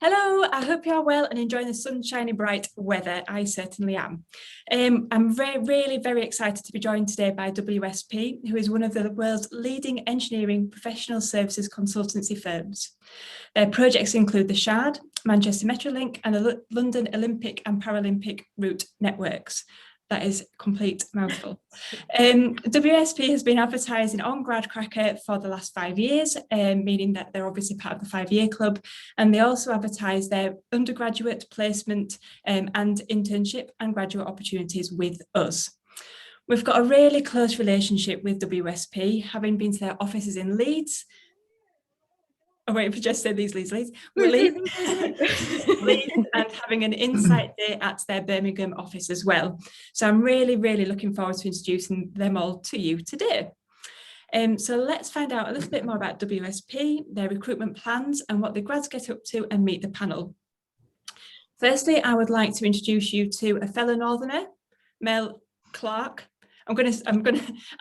Hello, I hope you are well and enjoying the sunshiny bright weather. I certainly am. I'm really very excited to be joined today by WSP, who is one of the world's leading engineering professional services consultancy firms. Their projects include the Shard, Manchester Metrolink and the London Olympic and Paralympic route networks. That is a complete mouthful. WSP has been advertising on Gradcracker for the last 5 years, meaning that they're obviously part of the 5-year club. And they also advertise their undergraduate placement and internship and graduate opportunities with us. We've got a really close relationship with WSP, having been to their offices in Leeds. I'm waiting for just say these Leeds. We're Leeds and having an insight day at their Birmingham office as well. So I'm really looking forward to introducing them all to you today. So let's find out a little bit more about WSP, their recruitment plans and what the grads get up to and meet the panel. Firstly, I would like to introduce you to a fellow Northerner, Mel Clark. I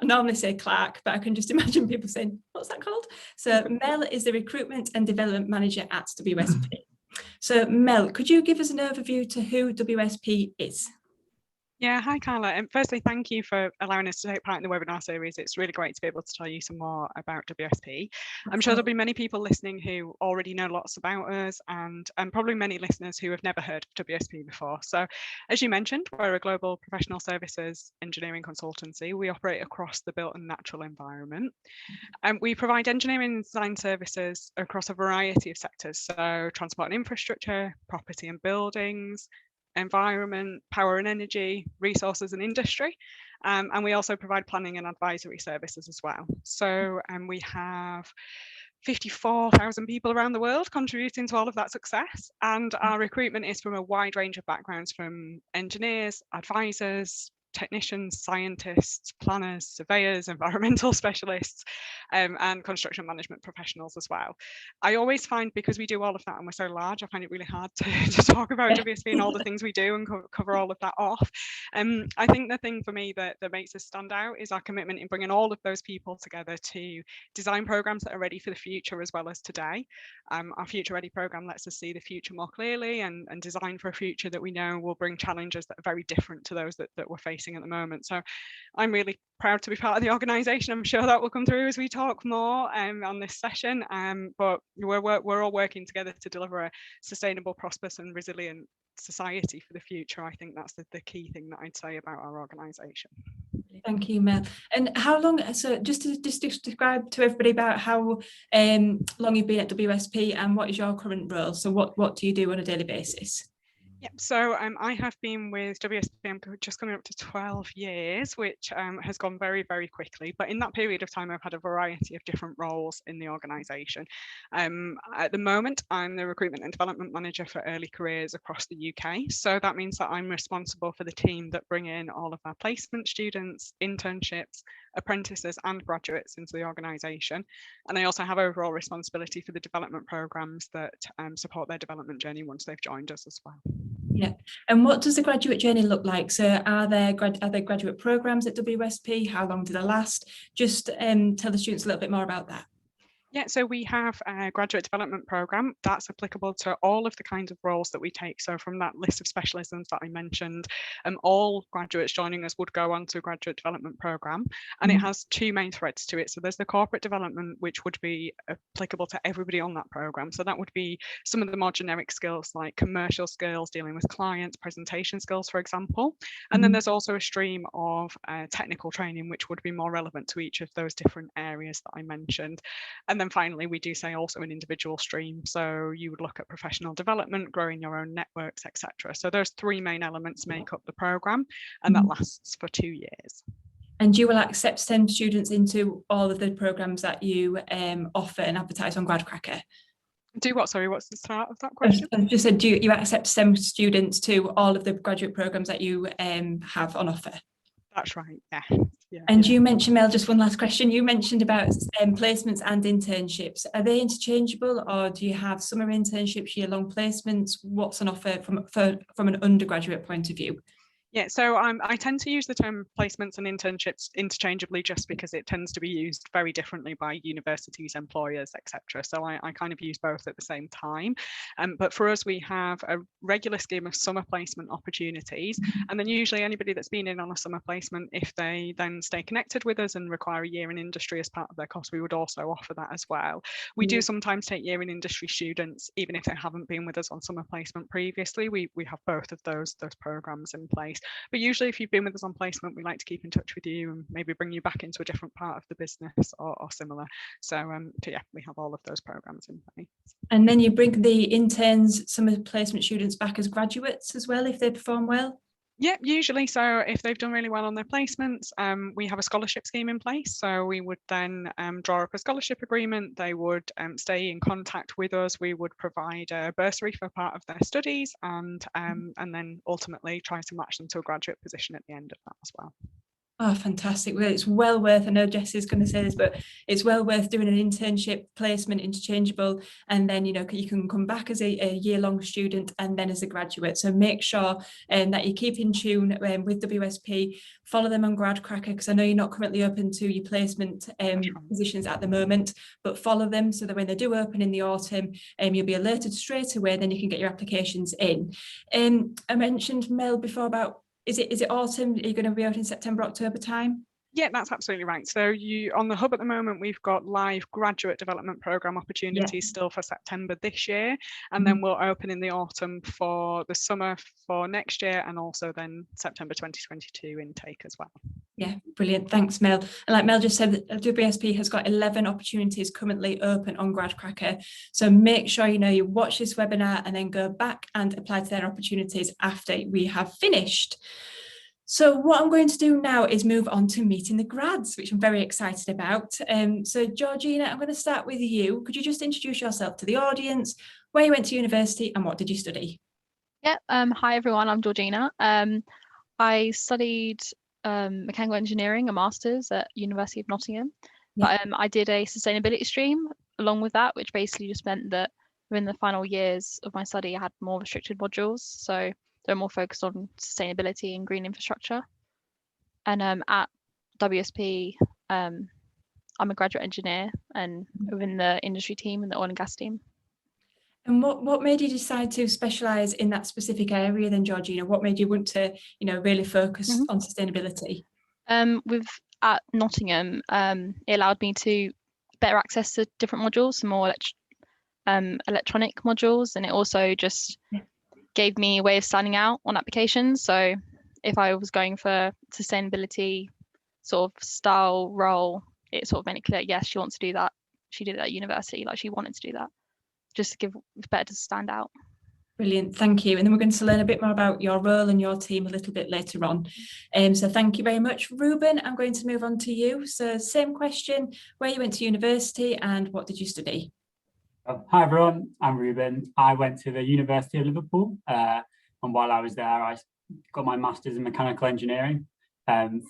normally say Clark, but I can just imagine people saying, what's that called? So Mel is the Recruitment and Development Manager at WSP. So Mel, could you give us an overview to who WSP is? Yeah, hi Carla. And firstly, thank you for allowing us to take part in the webinar series. It's really great to be able to tell you some more about WSP. I'm sure there'll be many people listening who already know lots about us and probably many listeners who have never heard of WSP before. So as you mentioned, we're a global professional services engineering consultancy. We operate across the built and natural environment. And we provide engineering and design services across a variety of sectors. So transport and infrastructure, property and buildings, environment, power and energy, resources and industry. And we also provide planning and advisory services as well. So we have 54,000 people around the world contributing to all of that success. And our recruitment is from a wide range of backgrounds, from engineers, advisors, technicians, scientists, planners, surveyors, environmental specialists, and construction management professionals as well. I always find, because we do all of that and we're so large, I find it really hard to talk about WSP and all the things we do and cover all of that off. I think the thing for me that makes us stand out is our commitment in bringing all of those people together to design programs that are ready for the future as well as today. Our Future Ready program lets us see the future more clearly and design for a future that we know will bring challenges that are very different to those that we're facing at the moment. So I'm really proud to be part of the organisation. I'm sure that will come through as we talk more on this session, but we're all working together to deliver a sustainable, prosperous and resilient society for the future. I think that's the key thing that I'd say about our organisation. Thank you, Mel. And how long, so just to describe to everybody about how long you've been at WSP and what is your current role? So what do you do on a daily basis? Yep, so I have been with WSP, I'm just coming up to 12 years, which has gone very quickly. But in that period of time, I've had a variety of different roles in the organisation. At the moment, I'm the Recruitment and Development Manager for early careers across the UK. So that means that I'm responsible for the team that bring in all of our placement students, internships, apprentices and graduates into the organisation. And I also have overall responsibility for the development programmes that support their development journey once they've joined us as well. Yeah, and what does the graduate journey look like? So are there graduate programmes at WSP? How long do they last? Just tell the students a little bit more about that. Yeah, so we have a graduate development programme that's applicable to all of the kinds of roles that we take. So from that list of specialisms that I mentioned, all graduates joining us would go on to a graduate development programme, and it has two main threads to it. So there's the corporate development, which would be applicable to everybody on that programme. So that would be some of the more generic skills like commercial skills, dealing with clients, presentation skills, for example. And then there's also a stream of technical training, which would be more relevant to each of those different areas that I mentioned. And then finally, we do say also an individual stream. So you would look at professional development, growing your own networks, etc. So those three main elements make up the programme, and that lasts for 2 years. And you will accept STEM students into all of the programmes that you offer and advertise on Gradcracker? Do what? Sorry, what's the start of that question? I just said, do you accept STEM students to all of the graduate programmes that you have on offer? That's right, yeah. And you mentioned, Mel, just one last question. You mentioned about placements and internships. Are they interchangeable, or do you have summer internships, year-long placements? What's on offer from an undergraduate point of view? Yeah, so I tend to use the term placements and internships interchangeably just because it tends to be used very differently by universities, employers, etc. So I kind of use both at the same time. But for us, we have a regular scheme of summer placement opportunities. And then usually anybody that's been in on a summer placement, if they then stay connected with us and require a year in industry as part of their course, we would also offer that as well. We do sometimes take year in industry students, even if they haven't been with us on summer placement previously. We have both of those programs in place. But usually if you've been with us on placement, we like to keep in touch with you and maybe bring you back into a different part of the business or similar. So yeah, we have all of those programs in place. And then you bring the interns, summer placement students back as graduates as well, if they perform well? Yeah, usually. So if they've done really well on their placements, we have a scholarship scheme in place. So we would then draw up a scholarship agreement. They would stay in contact with us. We would provide a bursary for part of their studies and then ultimately try to match them to a graduate position at the end of that as well. Oh, fantastic. Well, it's well worth, I know Jessie's going to say this, but it's well worth doing an internship placement interchangeable. And then, you know, you can come back as a year-long student and then as a graduate. So make sure that you keep in tune with WSP, follow them on GradCracker, because I know you're not currently open to your placement positions at the moment, but follow them so that when they do open in the autumn, you'll be alerted straight away, then you can get your applications in. I mentioned, Mel, before about Is it autumn? Are you going to be out in September, October time? Yeah, that's absolutely right. So you on the hub at the moment, we've got live graduate development program opportunities still for September this year, and then we'll open in the autumn for the summer for next year, and also then September 2022 intake as well. Yeah, brilliant. Thanks, Mel. And like Mel just said, WSP has got 11 opportunities currently open on GradCracker. So make sure you watch this webinar and then go back and apply to their opportunities after we have finished. So what I'm going to do now is move on to meeting the grads, which I'm very excited about. So Georgina, I'm going to start with you. Could you just introduce yourself to the audience, where you went to university and what did you study? Yeah, hi everyone, I'm Georgina. I studied mechanical engineering, a master's at University of Nottingham. But I did a sustainability stream along with that, which basically just meant that within the final years of my study, I had more restricted modules. So they're more focused on sustainability and green infrastructure. And at WSP, I'm a graduate engineer and within the industry team and the oil and gas team. And what made you decide to specialise in that specific area then, Georgina? What made you want to, really focus on sustainability? At Nottingham, it allowed me to better access to different modules, some more electronic modules, and it also just gave me a way of standing out on applications. So if I was going for sustainability sort of style role, it sort of made it clear, yes, she wants to do that. She did it at university, like she wanted to do that. Just to give it's better to stand out. Brilliant, thank you. And then we're going to learn a bit more about your role and your team a little bit later on. So thank you very much. Ruben, I'm going to move on to you. So same question, where you went to university and what did you study? Hi everyone, I'm Ruben. I went to the University of Liverpool and while I was there I got my master's in mechanical engineering,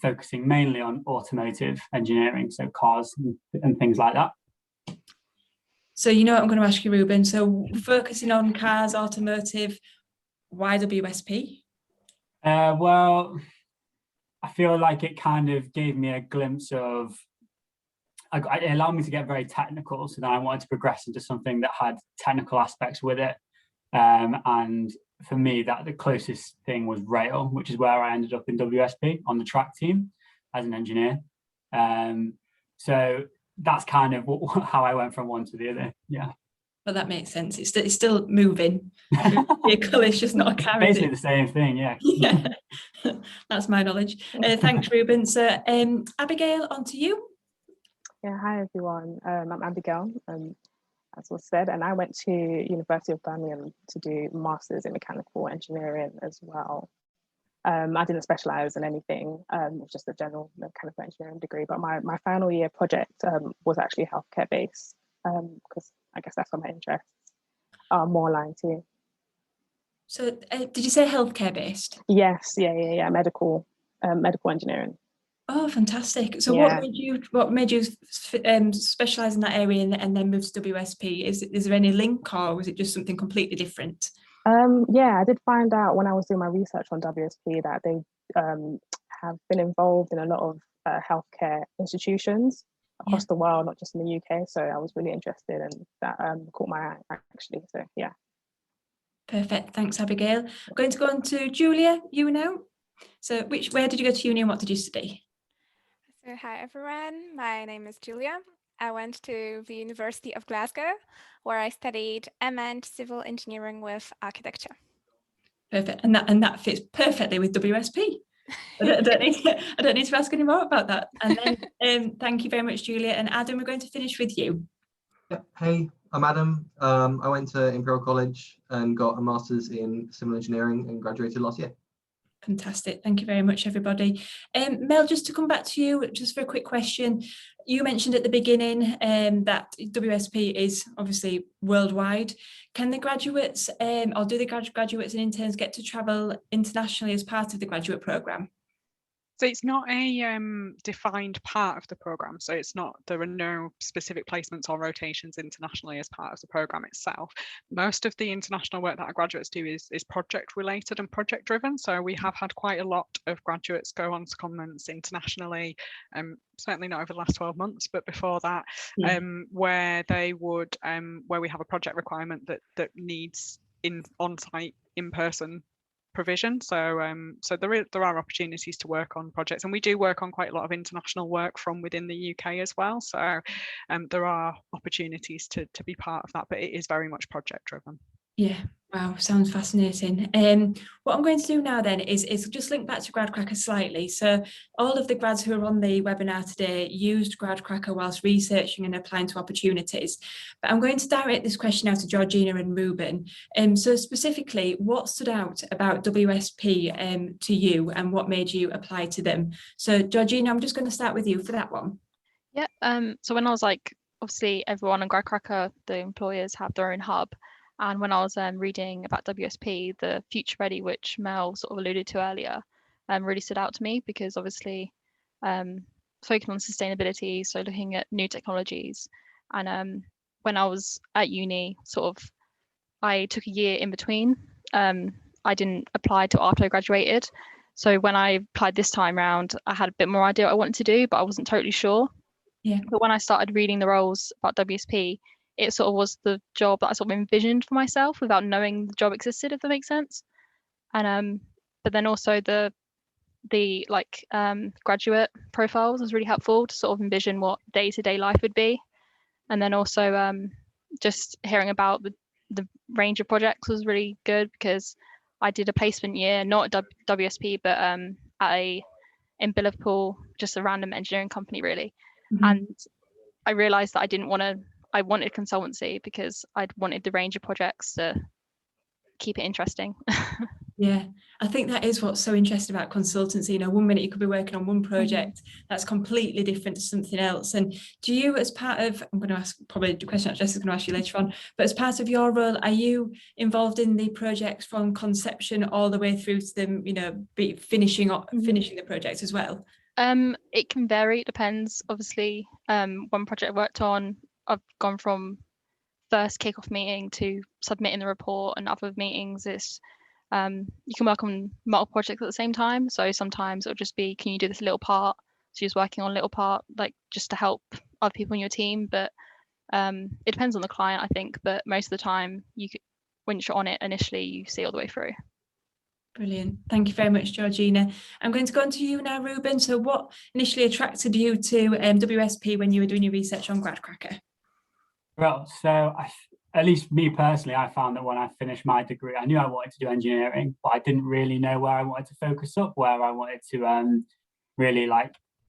focusing mainly on automotive engineering, so cars and things like that. So what I'm going to ask you, Ruben, so focusing on cars, automotive, why WSP? Well, I feel like it kind of gave me a glimpse of, it allowed me to get very technical, so then I wanted to progress into something that had technical aspects with it. And for me, the closest thing was rail, which is where I ended up in WSP on the track team as an engineer. So that's kind of how I went from one to the other. Yeah. Well, that makes sense. It's still moving. Vehicle is just not a car. Basically the same thing. Yeah. Yeah. That's my knowledge. Thanks, Ruben. So, Abigail, on to you. Yeah. Hi everyone. I'm Abigail. As was said, and I went to University of Birmingham to do masters in mechanical engineering as well. I didn't specialize in anything, it was just a general mechanical engineering degree, but my final year project was actually healthcare based, because I guess that's what my interests are more aligned to. So did you say healthcare based? Yes, yeah, medical engineering. Oh, fantastic. So what made you specialize in that area and then move to WSP? Is there any link, or was it just something completely different? Yeah, I did find out when I was doing my research on WSP that they have been involved in a lot of healthcare institutions across the world, not just in the UK. So I was really interested, and that caught my eye actually. So yeah. Perfect. Thanks, Abigail. I'm going to go on to Julia, you now. So where did you go to uni and what did you study? So hi everyone, my name is Julia. I went to the University of Glasgow, where I studied MN Civil Engineering with Architecture. Perfect, and that fits perfectly with WSP. I don't need to ask any more about that. And then thank you very much, Julia. And Adam, we're going to finish with you. Yeah. Hey, I'm Adam. I went to Imperial College and got a master's in civil engineering and graduated last year. Fantastic. Thank you very much, everybody. Mel, just to come back to you, just for a quick question. You mentioned at the beginning that WSP is obviously worldwide. Can the graduates or do the graduates and interns get to travel internationally as part of the graduate programme? So it's not a defined part of the programme. So there are no specific placements or rotations internationally as part of the programme itself. Most of the international work that our graduates do is project related and project driven. So we have had quite a lot of graduates go on secondments internationally, certainly not over the last 12 months, but before that, where they would, where we have a project requirement that needs on-site, in-person provision. So there are opportunities to work on projects, and we do work on quite a lot of international work from within the UK as well. So there are opportunities to be part of that, but it is very much project driven. Yeah, wow, sounds fascinating. What I'm going to do now then is just link back to GradCracker slightly. So all of the grads who are on the webinar today used GradCracker whilst researching and applying to opportunities. But I'm going to direct this question out to Georgina and Ruben. So specifically, what stood out about WSP to you and what made you apply to them? So Georgina, I'm just going to start with you for that one. Yeah, so when I was obviously everyone on GradCracker, the employers have their own hub. And when I was reading about WSP, the Future Ready, which Mel sort of alluded to earlier, really stood out to me because obviously focusing on sustainability, so looking at new technologies. And when I was at uni, I took a year in between. I didn't apply till after I graduated. So when I applied this time round, I had a bit more idea what I wanted to do, but I wasn't totally sure. Yeah. But when I started reading the roles about WSP, it sort of was the job that I sort of envisioned for myself without knowing the job existed, if that makes sense. And but then also the graduate profiles was really helpful to sort of envision what day-to-day life would be. And then also just hearing about the range of projects was really good because I did a placement year, not at WSP, but in Liverpool, just a random engineering company really. Mm-hmm. And I realized that I wanted consultancy because I'd wanted the range of projects to keep it interesting. Yeah, I think that is what's so interesting about consultancy. You know, 1 minute you could be working on one project that's completely different to something else. And do you, as part of, I'm going to ask probably the question that Jessica's going to ask you later on, but as part of your role, are you involved in the projects from conception all the way through to them, you know, finishing the project as well? It can vary. It depends. Obviously, one project I worked on, I've gone from first kickoff meeting to submitting the report, and other meetings is you can work on multiple projects at the same time. So sometimes it'll just be, can you do this little part? So you're just working on a little part, like just to help other people in your team. But it depends on the client, I think. But most of the time, when you're on it initially, you see all the way through. Brilliant. Thank you very much, Georgina. I'm going to go on to you now, Ruben. So what initially attracted you to WSP when you were doing your research on GradCracker? Well, so at least me personally, I found that when I finished my degree, I knew I wanted to do engineering, but I didn't really know where I wanted to focus up, where I wanted to really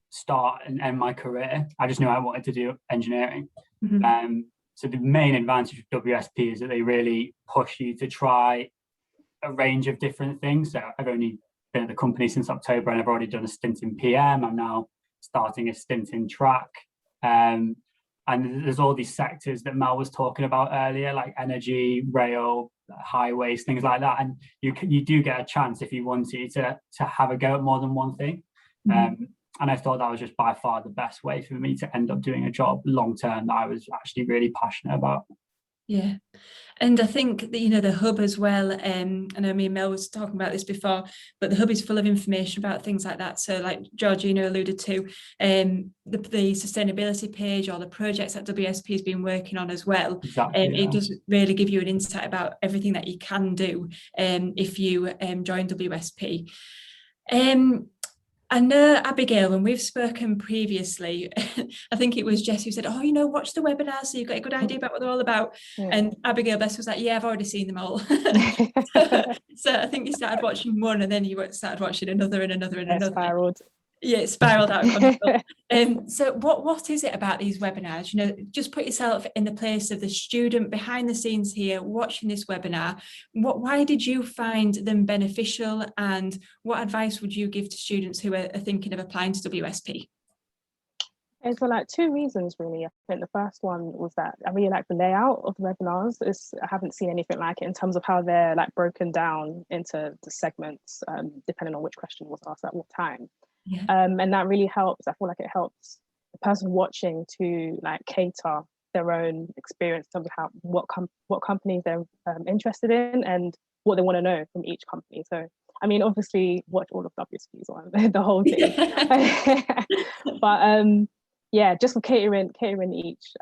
start and end my career. I just knew I wanted to do engineering. Mm-hmm. So the main advantage of WSP is that they really push you to try a range of different things. So I've only been at the company since October and I've already done a stint in PM. I'm now starting a stint in track. And there's all these sectors that Mel was talking about earlier, like energy, rail, highways, things like that. And you do get a chance if you want to have a go at more than one thing. Mm-hmm. And I thought that was just by far the best way for me to end up doing a job long term that I was actually really passionate about. Yeah. And I think that, you know, the hub as well, I know me and Mel was talking about this before, but the hub is full of information about things like that. So like Georgina alluded to, the sustainability page or the projects that WSP has been working on as well. Exactly, It does really give you an insight about everything that you can do if you join WSP. I know, Abigail, when we've spoken previously, I think it was Jess who said, oh, you know, watch the webinar so you've got a good idea about what they're all about. Yeah. And Abigail Bess was like, yeah, I've already seen them all. So I think you started watching one and then you started watching another and another and another. Spiraled. Yeah, it spiraled out of control. So what is it about these webinars? You know, just put yourself in the place of the student behind the scenes here watching this webinar. Why did you find them beneficial, and what advice would you give to students who are thinking of applying to WSP? And so like 2 reasons really. I think the first one was that I really like the layout of the webinars. I haven't seen anything like it in terms of how they're like broken down into the segments, depending on which question was asked at what time. Yeah. And that really helps. I feel like it helps the person watching to like cater their own experience in terms of what companies they're interested in and what they want to know from each company. So I mean, obviously watch all of WSP's one, the whole thing. But yeah, just for catering each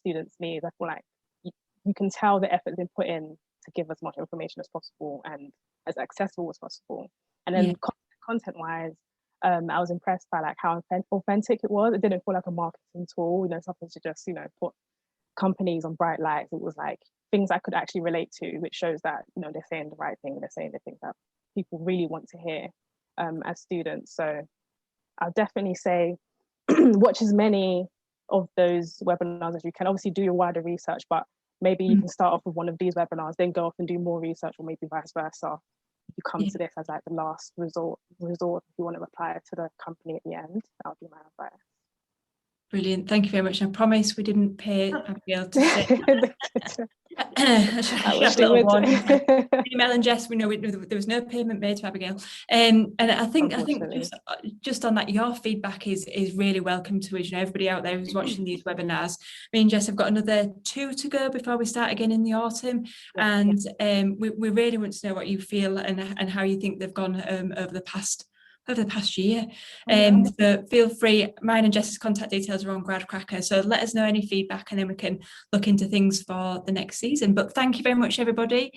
student's needs. I feel like you can tell the effort's been put in to give as much information as possible and as accessible as possible. And then content-wise, I was impressed by like how authentic it was. It didn't feel like a marketing tool, you know, something to just, you know, put companies on bright lights. It was like things I could actually relate to, which shows that, you know, they're saying the right thing, they're saying the things that people really want to hear as students. So I'll definitely say watch as many of those webinars as you can. Obviously do your wider research, but maybe you can start off with one of these webinars, then go off and do more research, or maybe vice versa. You come to this as like the last resort if you want to apply to the company at the end. That would be my advice. Brilliant, thank you very much. I promise we didn't pay Abigail to say that. Email and Jess, we know there was no payment made to Abigail, and I think just on that, your feedback is really welcome to us. You know, everybody out there who's watching these webinars. Me and Jess have got another 2 to go before we start again in the autumn, and we really want to know what you feel and how you think they've gone over the past year. So feel free, mine and Jess's contact details are on GradCracker, so let us know any feedback and then we can look into things for the next season. But thank you very much, everybody.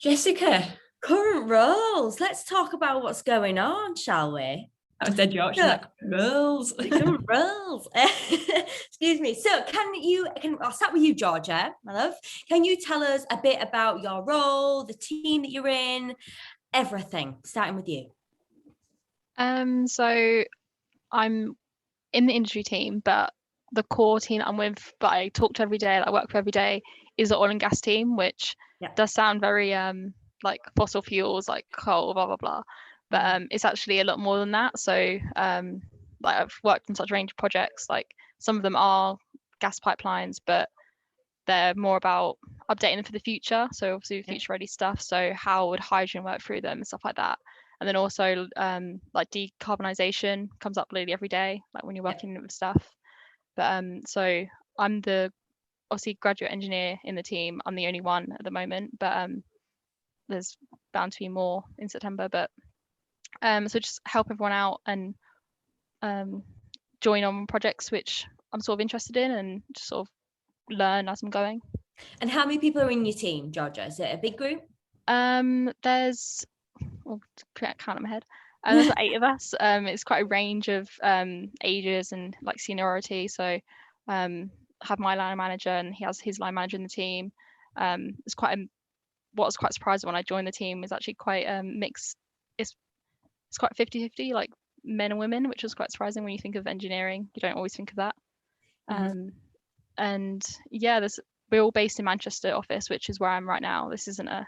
Jessica, current roles, let's talk about what's going on, shall we? That was dead George. Like, roles. Current roles. Excuse me. So I'll start with you, Georgia, my love. Can you tell us a bit about your role, the team that you're in, everything, starting with you? So I'm in the industry team, but the core team I'm with, that I talk to every day, that I work with every day, is the oil and gas team, which does sound very like fossil fuels, like coal, blah blah blah, but it's actually a lot more than that. So like I've worked on such a range of projects. Like some of them are gas pipelines, but they're more about updating them for the future. So obviously future ready stuff. So how would hydrogen work through them and stuff like that. And then also like decarbonisation comes up literally every day, like when you're working with stuff. But so I'm the obviously graduate engineer in the team. I'm the only one at the moment, but there's bound to be more in September. But so just help everyone out and join on projects which I'm sort of interested in and just sort of learn as I'm going. And how many people are in your team, Georgia? Is it a big group? There's can't count in my head. There's like 8 of us. It's quite a range of ages and like seniority. So have my line manager and he has his line manager in the team. It's quite what was quite surprising when I joined the team is actually quite mixed. It's quite 50-50, like men and women, which was quite surprising when you think of engineering. You don't always think of that. And yeah, we're all based in Manchester office, which is where I'm right now. This isn't a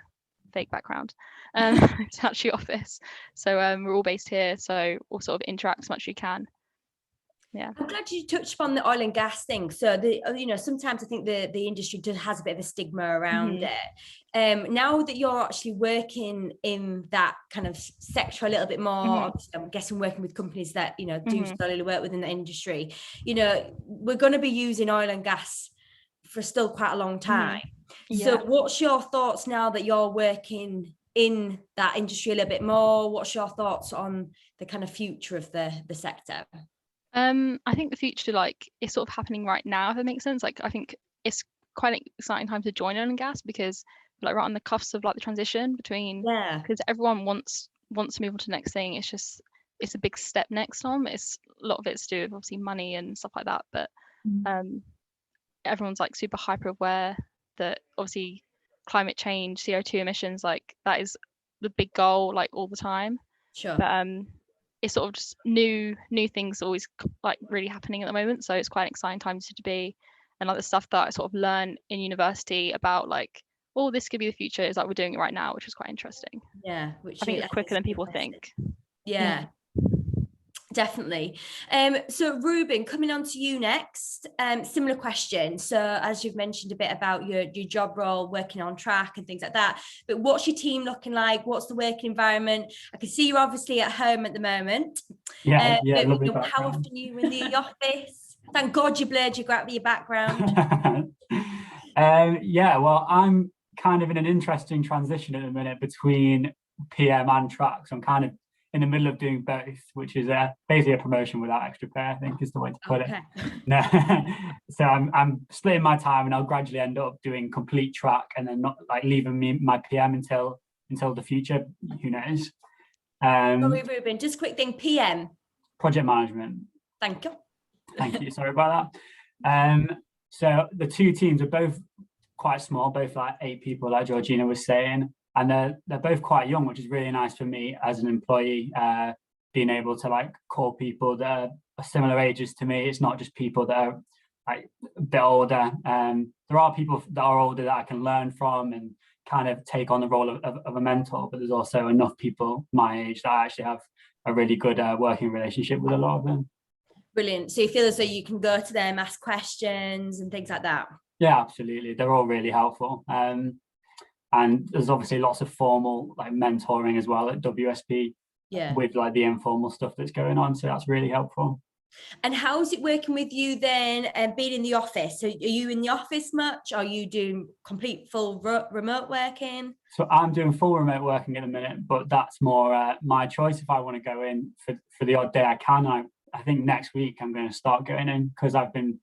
fake background. It's actually office. So we're all based here, so we'll sort of interact as much as you can. Yeah, I'm glad you touched upon the oil and gas thing. So sometimes I think the industry has a bit of a stigma around it. Now that you're actually working in that kind of sector a little bit more, obviously I'm guessing working with companies that do solely work within the industry, we're going to be using oil and gas for still quite a long time. Yeah. So what's your thoughts now that you're working in that industry a little bit more? What's your thoughts on the kind of future of the sector? I think the future, like, is sort of happening right now, if it makes sense. Like, I think it's quite an exciting time to join oil and gas, because like right on the cuffs of like the transition between, because everyone wants to move on to the next thing. It's a big step next on. It's a lot of it's to do with obviously money and stuff like that, but everyone's like super hyper aware that obviously climate change, CO2 emissions, like that is the big goal, like all the time. Sure. But it's sort of just new things always like really happening at the moment, so it's quite an exciting time to be. And like the stuff that I sort of learn in university about like, oh, this could be the future, is like we're doing it right now, which was quite interesting. Yeah, which I think it's quicker than people think. Yeah. Definitely. So Ruben, coming on to you next, similar question. So as you've mentioned a bit about your job role, working on track and things like that, but what's your team looking like? What's the working environment? I can see you're obviously at home at the moment. Yeah, but, lovely how often are you in the office? Thank God you blurred your background. Yeah, well, I'm kind of in an interesting transition at the minute between PM and track. So I'm kind of in the middle of doing both, which is basically a promotion without extra pay, I think is the way to put it. No. So I'm splitting my time, and I'll gradually end up doing complete track and then not like leaving my PM until the future. Who knows? Sorry, Ruben, just quick thing, PM. Project management. Thank you. Thank you. Sorry about that. So the two teams are both quite small, both like 8 people, like Georgina was saying. And they're both quite young, which is really nice for me as an employee, being able to like call people that are similar ages to me. It's not just people that are like a bit older. There are people that are older that I can learn from and kind of take on the role of a mentor, but there's also enough people my age that I actually have a really good working relationship with a lot of them. Brilliant. So you feel as though you can go to them, ask questions and things like that? Yeah, absolutely. They're all really helpful. And there's obviously lots of formal like mentoring as well at WSP, with like the informal stuff that's going on. So that's really helpful. And how's it working with you then, and being in the office? So are you in the office much? Are you doing complete full remote working? So I'm doing full remote working at the minute, but that's more my choice. If I want to go in for the odd day, I can. I think next week I'm going to start going in, because I've been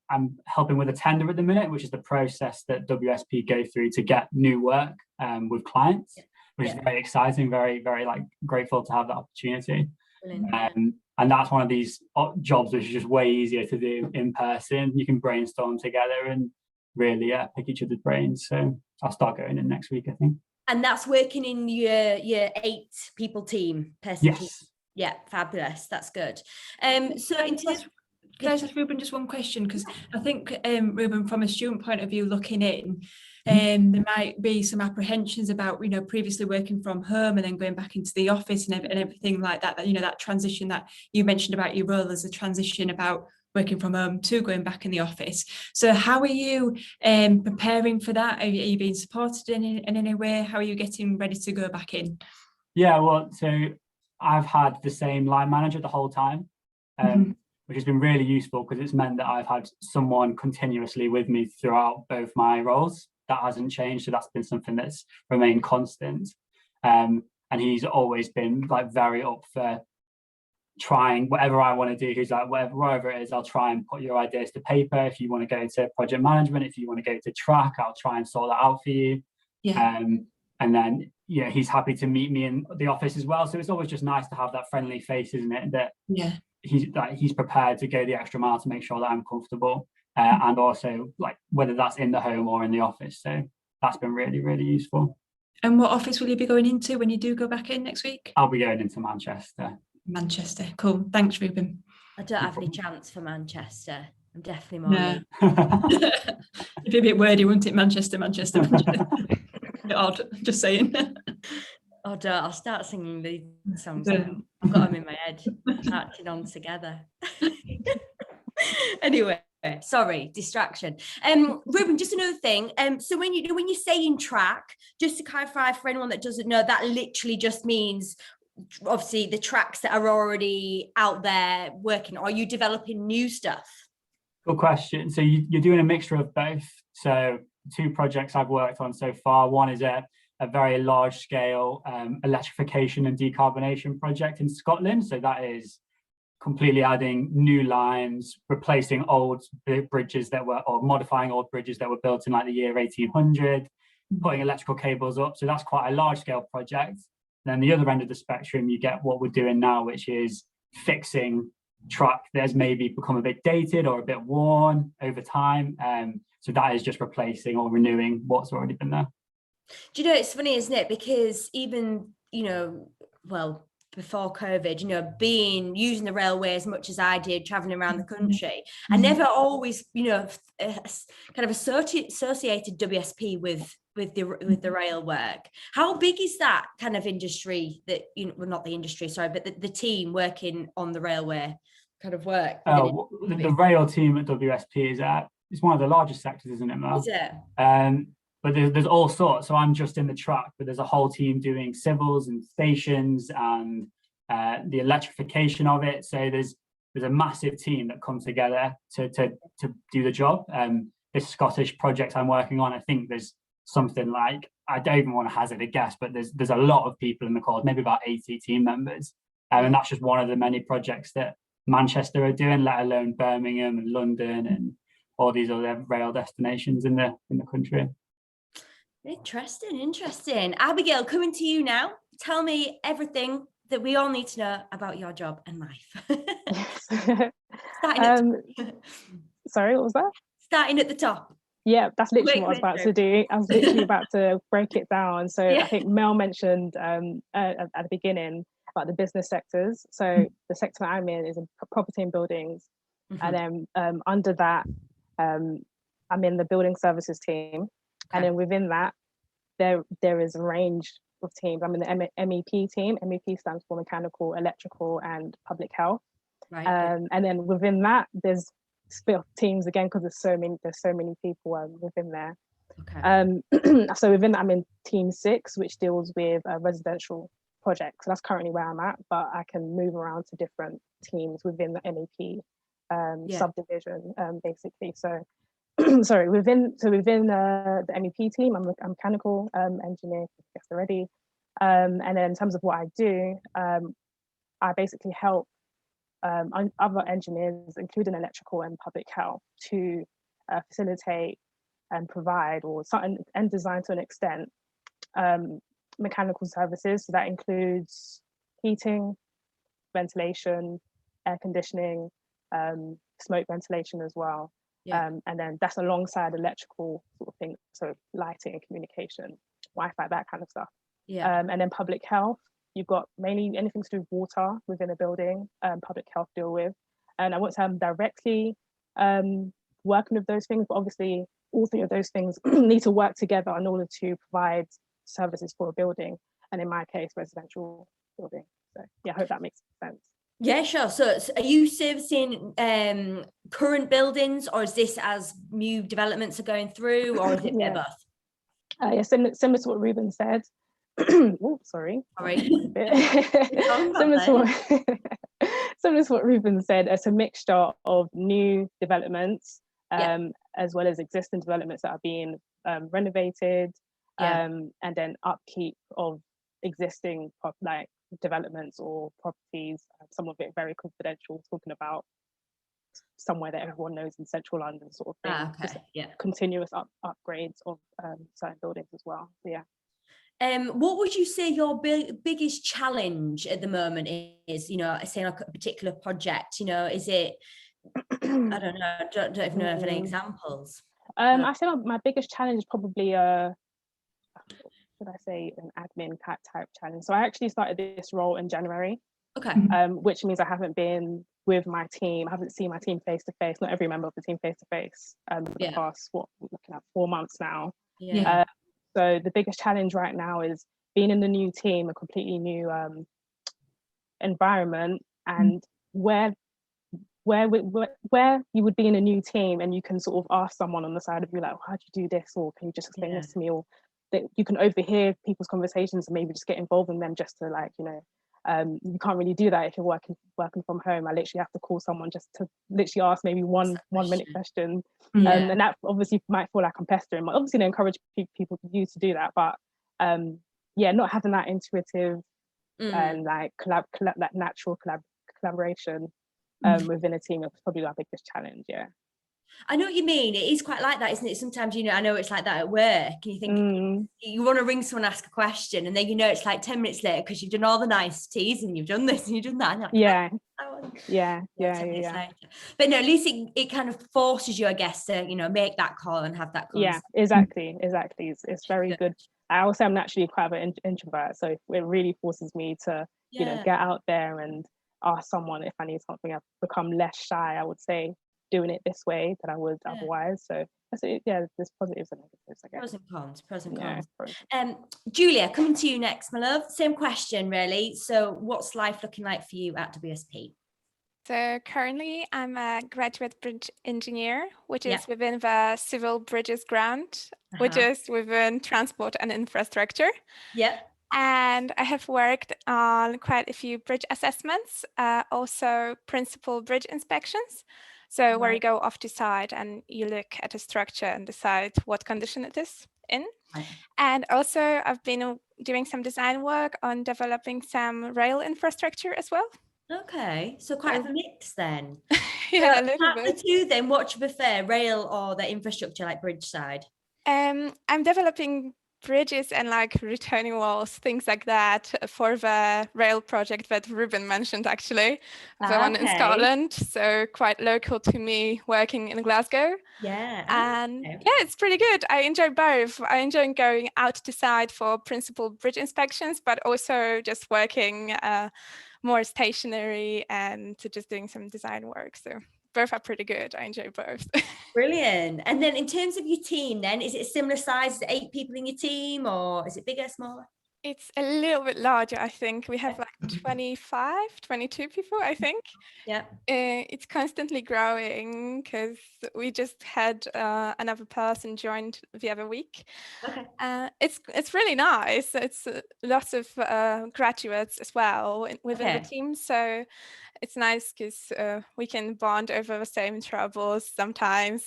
I'm helping with a tender at the minute, which is the process that WSP go through to get new work with clients, which is very exciting, very, very like grateful to have that opportunity. And that's one of these jobs which is just way easier to do in person. You can brainstorm together and really pick each other's brains. So I'll start going in next week, I think. And that's working in your 8 people team, person team. Yeah, fabulous. That's good. So in terms, can I ask Ruben just one question? Because I think, Ruben, from a student point of view, looking in, there might be some apprehensions about, previously working from home and then going back into the office and everything like that, that transition that you mentioned about your role as a transition about working from home to going back in the office. So how are you preparing for that? Are you being supported in any way? How are you getting ready to go back in? Yeah, well, so I've had the same line manager the whole time, which has been really useful, because it's meant that I've had someone continuously with me throughout both my roles. That hasn't changed, so that's been something that's remained constant. And he's always been like very up for trying whatever I want to do. He's like, wherever it is, I'll try and put your ideas to paper. If you want to go into project management, if you want to go to track, I'll try and sort that out for you. And then he's happy to meet me in the office as well. So it's always just nice to have that friendly face, isn't it? That he's prepared to go the extra mile to make sure that I'm comfortable, and also like whether that's in the home or in the office. So that's been really, really useful. And what office will you be going into when you do go back in next week? I'll be going into Manchester. Manchester, cool. Thanks, Ruben. I don't have any chance for Manchester. I'm definitely more. It'd be a bit wordy, wouldn't it? Manchester. Odd, just saying. I'll start singing the songs now. I've got them in my head, acting on together. Anyway, sorry, distraction. Ruben, just another thing. So when you say in track, just to clarify for anyone that doesn't know, that literally just means obviously the tracks that are already out there working. Are you developing new stuff? Good question. So you're doing a mixture of both. So 2 projects I've worked on so far. One is a very large scale electrification and decarbonation project in Scotland. So that is completely adding new lines, replacing old bridges or modifying old bridges that were built in like the year 1800, putting electrical cables up. So that's quite a large scale project. Then the other end of the spectrum, you get what we're doing now, which is fixing track that has maybe become a bit dated or a bit worn over time. So that is just replacing or renewing what's already been there. Do you know, it's funny, isn't it? Because even, well, before COVID, using the railway as much as I did, traveling around the country, I never always, kind of associated WSP with the rail work. How big is that kind of industry that, well, not the industry, sorry, but the team working on the railway kind of work? The rail team at WSP is one of the largest sectors, isn't it, Mel? Is it? But there's all sorts. So I'm just in the track, but there's a whole team doing civils and stations and the electrification of it. So there's a massive team that come together to do the job. This Scottish project I'm working on, I think there's something like, I don't even want to hazard a guess, but there's a lot of people in the cause, maybe about 80 team members. And that's just one of the many projects that Manchester are doing, let alone Birmingham and London and all these other rail destinations in the country. Interesting. Abigail, coming to you now. Tell me everything that we all need to know about your job and life. Sorry, what was that? Starting at the top. Yeah, that's literally what I was about to do. I was literally about to break it down. So I think Mel mentioned at the beginning about the business sectors. So the sector that I'm in is in property and buildings. And then under that, I'm in the building services team. And then within that, there is a range of teams. I'm in the MEP team. MEP stands for mechanical, electrical, and public health. Right. And then within that, there's split off teams again because there's so many people within there. Okay. So within that, I'm in team 6, which deals with residential projects. So that's currently where I'm at, but I can move around to different teams within the MEP subdivision, basically. So sorry, within the MEP team, I'm a mechanical engineer, I guess already. And then in terms of what I do, I basically help other engineers, including electrical and public health, to facilitate and provide and design to an extent mechanical services. So that includes heating, ventilation, air conditioning, smoke ventilation as well. And then that's alongside electrical sort of things, so lighting and communication, Wi-Fi, that kind of stuff. And then public health, you've got mainly anything to do with water within a building, public health deal with. And I won't say I'm directly working with those things, but obviously all 3 of those things need to work together in order to provide services for a building. And in my case, residential building. So yeah, I hope that makes sense. Yeah, sure. So are you servicing current buildings, or is this as new developments are going through, or is it both? Yeah, similar to what Ruben said. Oh, sorry. Similar to what Ruben said, it's a mixture of new developments as well as existing developments that are being renovated, and then upkeep of existing developments or properties, some of it very confidential, talking about somewhere that everyone knows in central London sort of thing. Continuous upgrades of certain buildings as well. What would you say your biggest challenge at the moment is? Saying like a particular project, is it, I don't know, don't even know of any examples. I say my biggest challenge is probably should I say an admin type challenge. So I actually started this role in January. Okay. Which means I haven't been with my team. I haven't seen my team face to face, not every member of the team face to face for the past, we're looking at 4 months now. So the biggest challenge right now is being in the new team, a completely new environment, and where you would be in a new team and you can sort of ask someone on the side of you, like, how do you do this, or can you just explain this to me, or that you can overhear people's conversations and maybe just get involved in them just to You can't really do that if you're working from home. I literally have to call someone just to literally ask maybe one minute question. And that obviously might feel like I'm pestering. But obviously, they encourage people to do that. But not having that intuitive and like that natural collaboration within a team is probably our biggest challenge. Yeah. I know what you mean. It is quite like that, isn't it? Sometimes, I know it's like that at work, and you think you want to ring someone, ask a question, and then it's like 10 minutes later because you've done all the niceties and you've done this and you've done that. And like, yeah. But no, at least it kind of forces you, I guess, to make that call and have that conversation. Yeah, exactly. It's very good. I also am naturally quite an introvert, so it really forces me to get out there and ask someone if I need something. I've become less shy, I would say, doing it this way than I would otherwise. So there's positives and negatives, I guess. Pros and cons. Julia, coming to you next, my love. Same question, really. So what's life looking like for you at WSP? So currently I'm a graduate bridge engineer, which is within the Civil Bridges grant, which is within transport and infrastructure. And I have worked on quite a few bridge assessments, also principal bridge inspections. So where you go off to site and you look at a structure and decide what condition it is in. And also I've been doing some design work on developing some rail infrastructure as well. Okay, so quite a mix then. A little bit. The two then, what do you prefer, rail or the infrastructure like bridge side? I'm developing bridges and like returning walls, things like that, for the rail project that Ruben mentioned, actually, the one in Scotland. So quite local to me, working in Glasgow. And it's pretty good. I enjoy both. I enjoy going out to site for principal bridge inspections, but also just working more stationary and just doing some design work. So both are pretty good. I enjoy both. Brilliant. And then in terms of your team then, is it a similar size? Is it 8 people in your team, or is it bigger, smaller? It's a little bit larger, I think. We have like 25, 22 people, I think. It's constantly growing because we just had another person joined the other week. It's really nice. It's lots of graduates as well within the team. So it's nice because we can bond over the same troubles sometimes,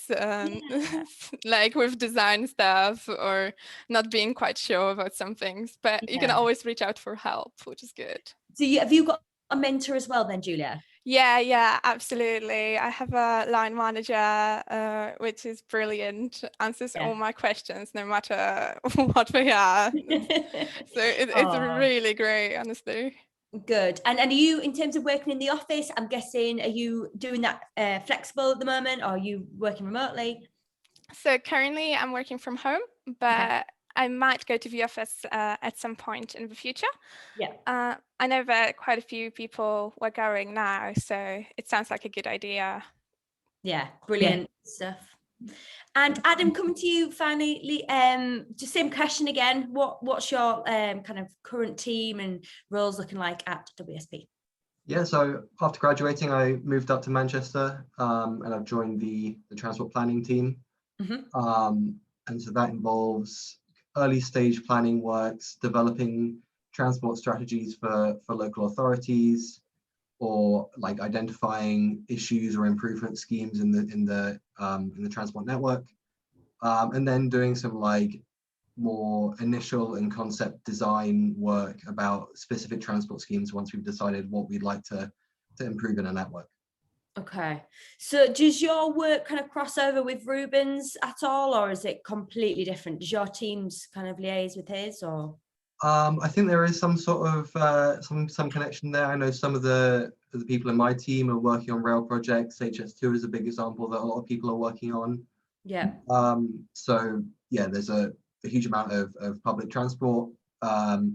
like with design stuff or not being quite sure about some things, but you can always reach out for help, which is good. So have you got a mentor as well then, Julia? Yeah, absolutely. I have a line manager, which is brilliant, answers all my questions, no matter what they are. So it's really great, honestly. Good. And are you, in terms of working in the office, I'm guessing, are you doing that flexible at the moment, or are you working remotely? So currently I'm working from home, but I might go to the office at some point in the future. I know that quite a few people were going now, so it sounds like a good idea. Brilliant stuff. And Adam, coming to you finally, just same question again. What's your kind of current team and roles looking like at WSP? So after graduating, I moved up to Manchester, and I've joined the transport planning team. And so that involves early stage planning works, developing transport strategies for local authorities, or like identifying issues or improvement schemes in the transport network, and then doing some like more initial and concept design work about specific transport schemes once we've decided what we'd like to improve in a network. Okay, so does your work kind of cross over with Ruben's at all, or is it completely different? Does your teams kind of liaise with his, or? I think there is some sort of some connection there. I know some of the people in my team are working on rail projects. HS2 is a big example that a lot of people are working on. So there's a huge amount of public transport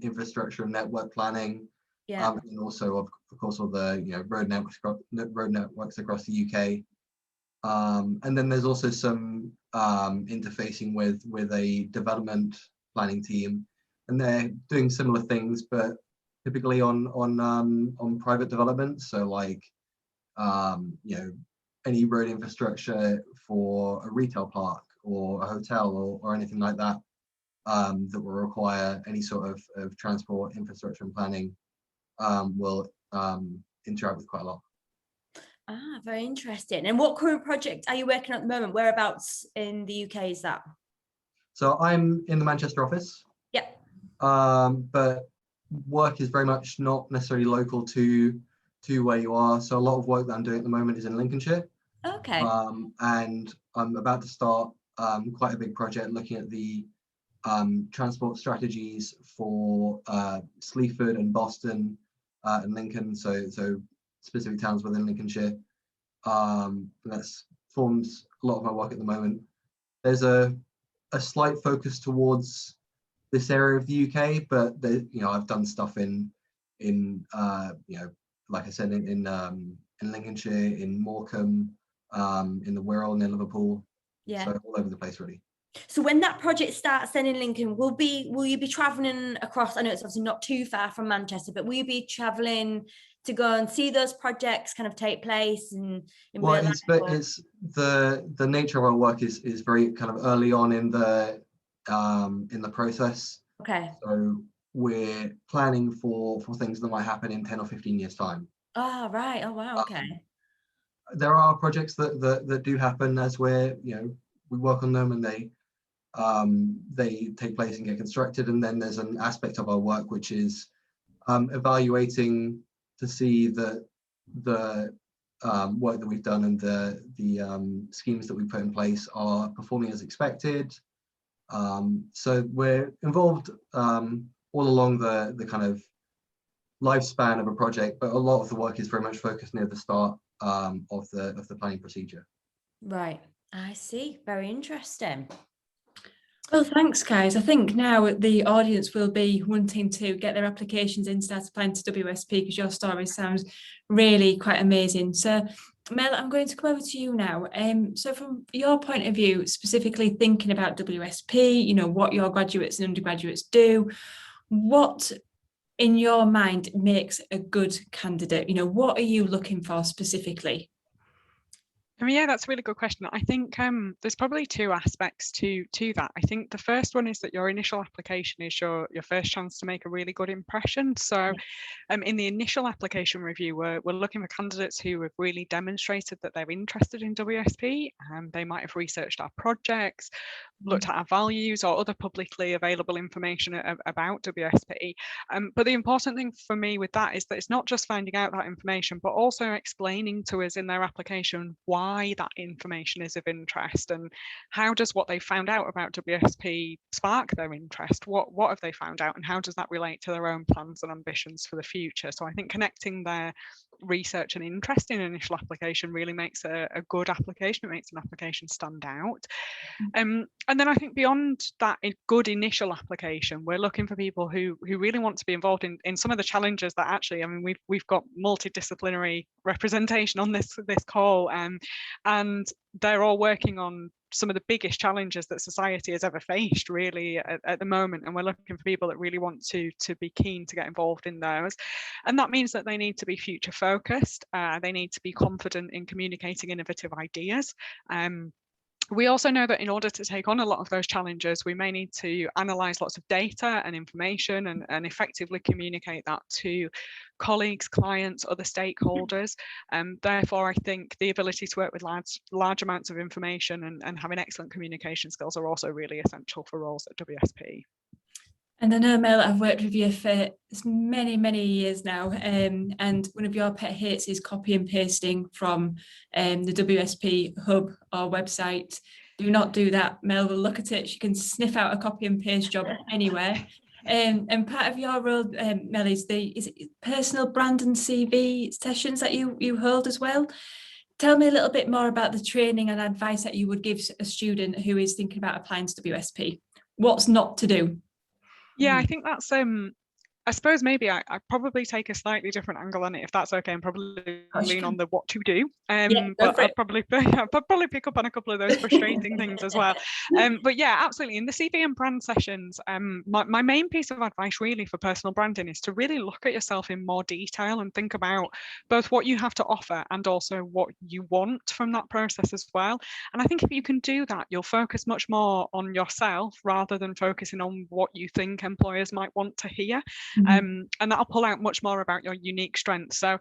infrastructure and network planning. And also of course all the road networks across the UK. And then there's also some interfacing with a development planning team, and they're doing similar things, but typically on private development. So like any road infrastructure for a retail park or a hotel or anything like that, that will require any sort of transport infrastructure and planning. will interact with quite a lot. Ah, very interesting. And what current project are you working on at the moment? Whereabouts in the UK is that? So I'm in the Manchester office. Yep. But work is very much not necessarily local to where you are. So a lot of work that I'm doing at the moment is in Lincolnshire. Okay. And I'm about to start quite a big project looking at the transport strategies for Sleaford and Boston and Lincoln. So specific towns within Lincolnshire. That forms a lot of my work at the moment. There's a slight focus towards this area of the UK, but I've done stuff in like I said, in Lincolnshire, in Morecambe, in the Wirral near Liverpool. Yeah. So all over the place, really. So when that project starts then in Lincoln, will you be travelling across? I know it's obviously not too far from Manchester, but will you be travelling to go and see those projects kind of take place in real life? It's the nature of our work is very kind of early on in the process. Okay. So we're planning for things that might happen in 10 or 15 years time. Oh, right. Oh, wow. Okay. There are projects that do happen as we work on them, and they take place and get constructed. And then there's an aspect of our work which is evaluating to see that the work that we've done and the schemes that we put in place are performing as expected. So we're involved all along the kind of lifespan of a project, but a lot of the work is very much focused near the start of the planning procedure. Right, I see. Very interesting. Well, thanks, guys. I think now the audience will be wanting to get their applications in, start applying to WSP, because your story sounds really quite amazing. So, Mel, I'm going to come over to you now. So from your point of view, specifically thinking about WSP, what your graduates and undergraduates do, what in your mind makes a good candidate? What are you looking for specifically? Yeah, that's a really good question. I think there's probably two aspects to that. I think the first one is that your initial application is your first chance to make a really good impression. So in the initial application review, we're looking for candidates who have really demonstrated that they're interested in WSP. They might have researched our projects, looked at our values or other publicly available information about WSP. But the important thing for me with that is that it's not just finding out that information, but also explaining to us in their application why that information is of interest, and how does what they found out about WSP spark their interest. What have they found out, and how does that relate to their own plans and ambitions for the future? So I think connecting their research and interest in initial application really makes a good application. It makes an application stand out. And then I think beyond that good initial application, we're looking for people who really want to be involved in some of the challenges that actually, we've got multidisciplinary representation on this call, and they're all working on some of the biggest challenges that society has ever faced really at the moment, and we're looking for people that really want to be keen to get involved in those. And that means that they need to be future focused, they need to be confident in communicating innovative ideas. We also know that in order to take on a lot of those challenges, we may need to analyse lots of data and information and effectively communicate that to colleagues, clients, other stakeholders. Therefore, I think the ability to work with large amounts of information and having excellent communication skills are also really essential for roles at WSP. And I know, Mel, I've worked with you for many, many years now, and one of your pet hates is copy and pasting from the WSP hub or website. Do not do that. Mel will look at it. She can sniff out a copy and paste job anywhere. And part of your role, Mel, is it personal brand and CV sessions that you hold as well? Tell me a little bit more about the training and advice that you would give a student who is thinking about applying to WSP. What's not to do? Yeah, I think that's I suppose maybe I probably take a slightly different angle on it, if that's okay, and probably lean on the what to do. But I'll probably pick up on a couple of those frustrating things as well. But yeah, absolutely. In the CV and brand sessions, my main piece of advice really for personal branding is to really look at yourself in more detail and think about both what you have to offer and also what you want from that process as well. And I think if you can do that, you'll focus much more on yourself rather than focusing on what you think employers might want to hear. and that'll pull out much more about your unique strengths. So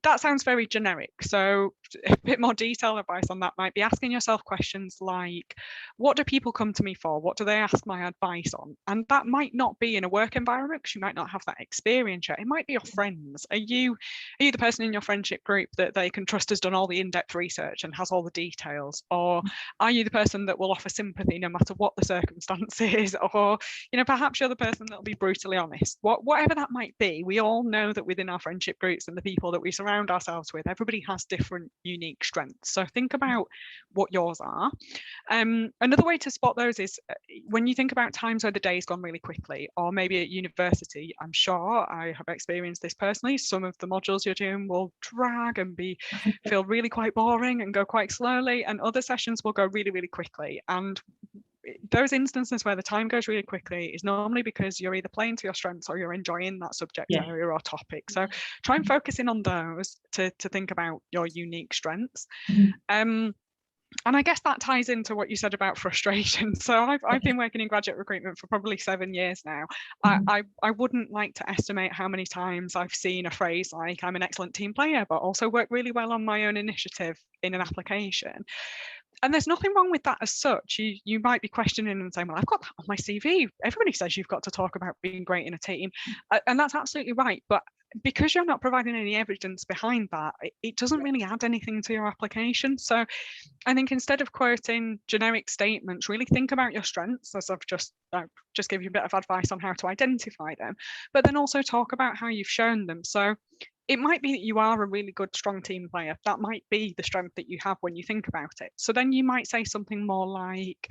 that sounds very generic. So a bit more detailed advice on that might be asking yourself questions like, what do people come to me for? What do they ask my advice on? And that might not be in a work environment because you might not have that experience yet. It might be your friends. Are you the person in your friendship group that they can trust has done all the in-depth research and has all the details? Or are you the person that will offer sympathy no matter what the circumstance is? Or, perhaps you're the person that'll be brutally honest. Whatever that might be, we all know that within our friendship groups and the people that we surround ourselves with, everybody has different unique strengths. So think about what yours are. Another way to spot those is when you think about times where the day's gone really quickly, or maybe at university, I'm sure I have experienced this personally. Some of the modules you're doing will drag and feel really quite boring and go quite slowly, and other sessions will go really, really quickly. And those instances where the time goes really quickly is normally because you're either playing to your strengths or you're enjoying that subject area or topic. So try and focus in on those to think about your unique strengths. And I guess that ties into what you said about frustration. So I've been working in graduate recruitment for probably 7 years now. I wouldn't like to estimate how many times I've seen a phrase like, I'm an excellent team player, but also work really well on my own initiative in an application. And there's nothing wrong with that as such. You might be questioning and saying, well, I've got that on my CV. Everybody says you've got to talk about being great in a team. And that's absolutely right. But because you're not providing any evidence behind that, it doesn't really add anything to your application. So I think instead of quoting generic statements, really think about your strengths, as I've just give you a bit of advice on how to identify them, but then also talk about how you've shown them. So it might be that you are a really good, strong team player. That might be the strength that you have when you think about it. So then you might say something more like,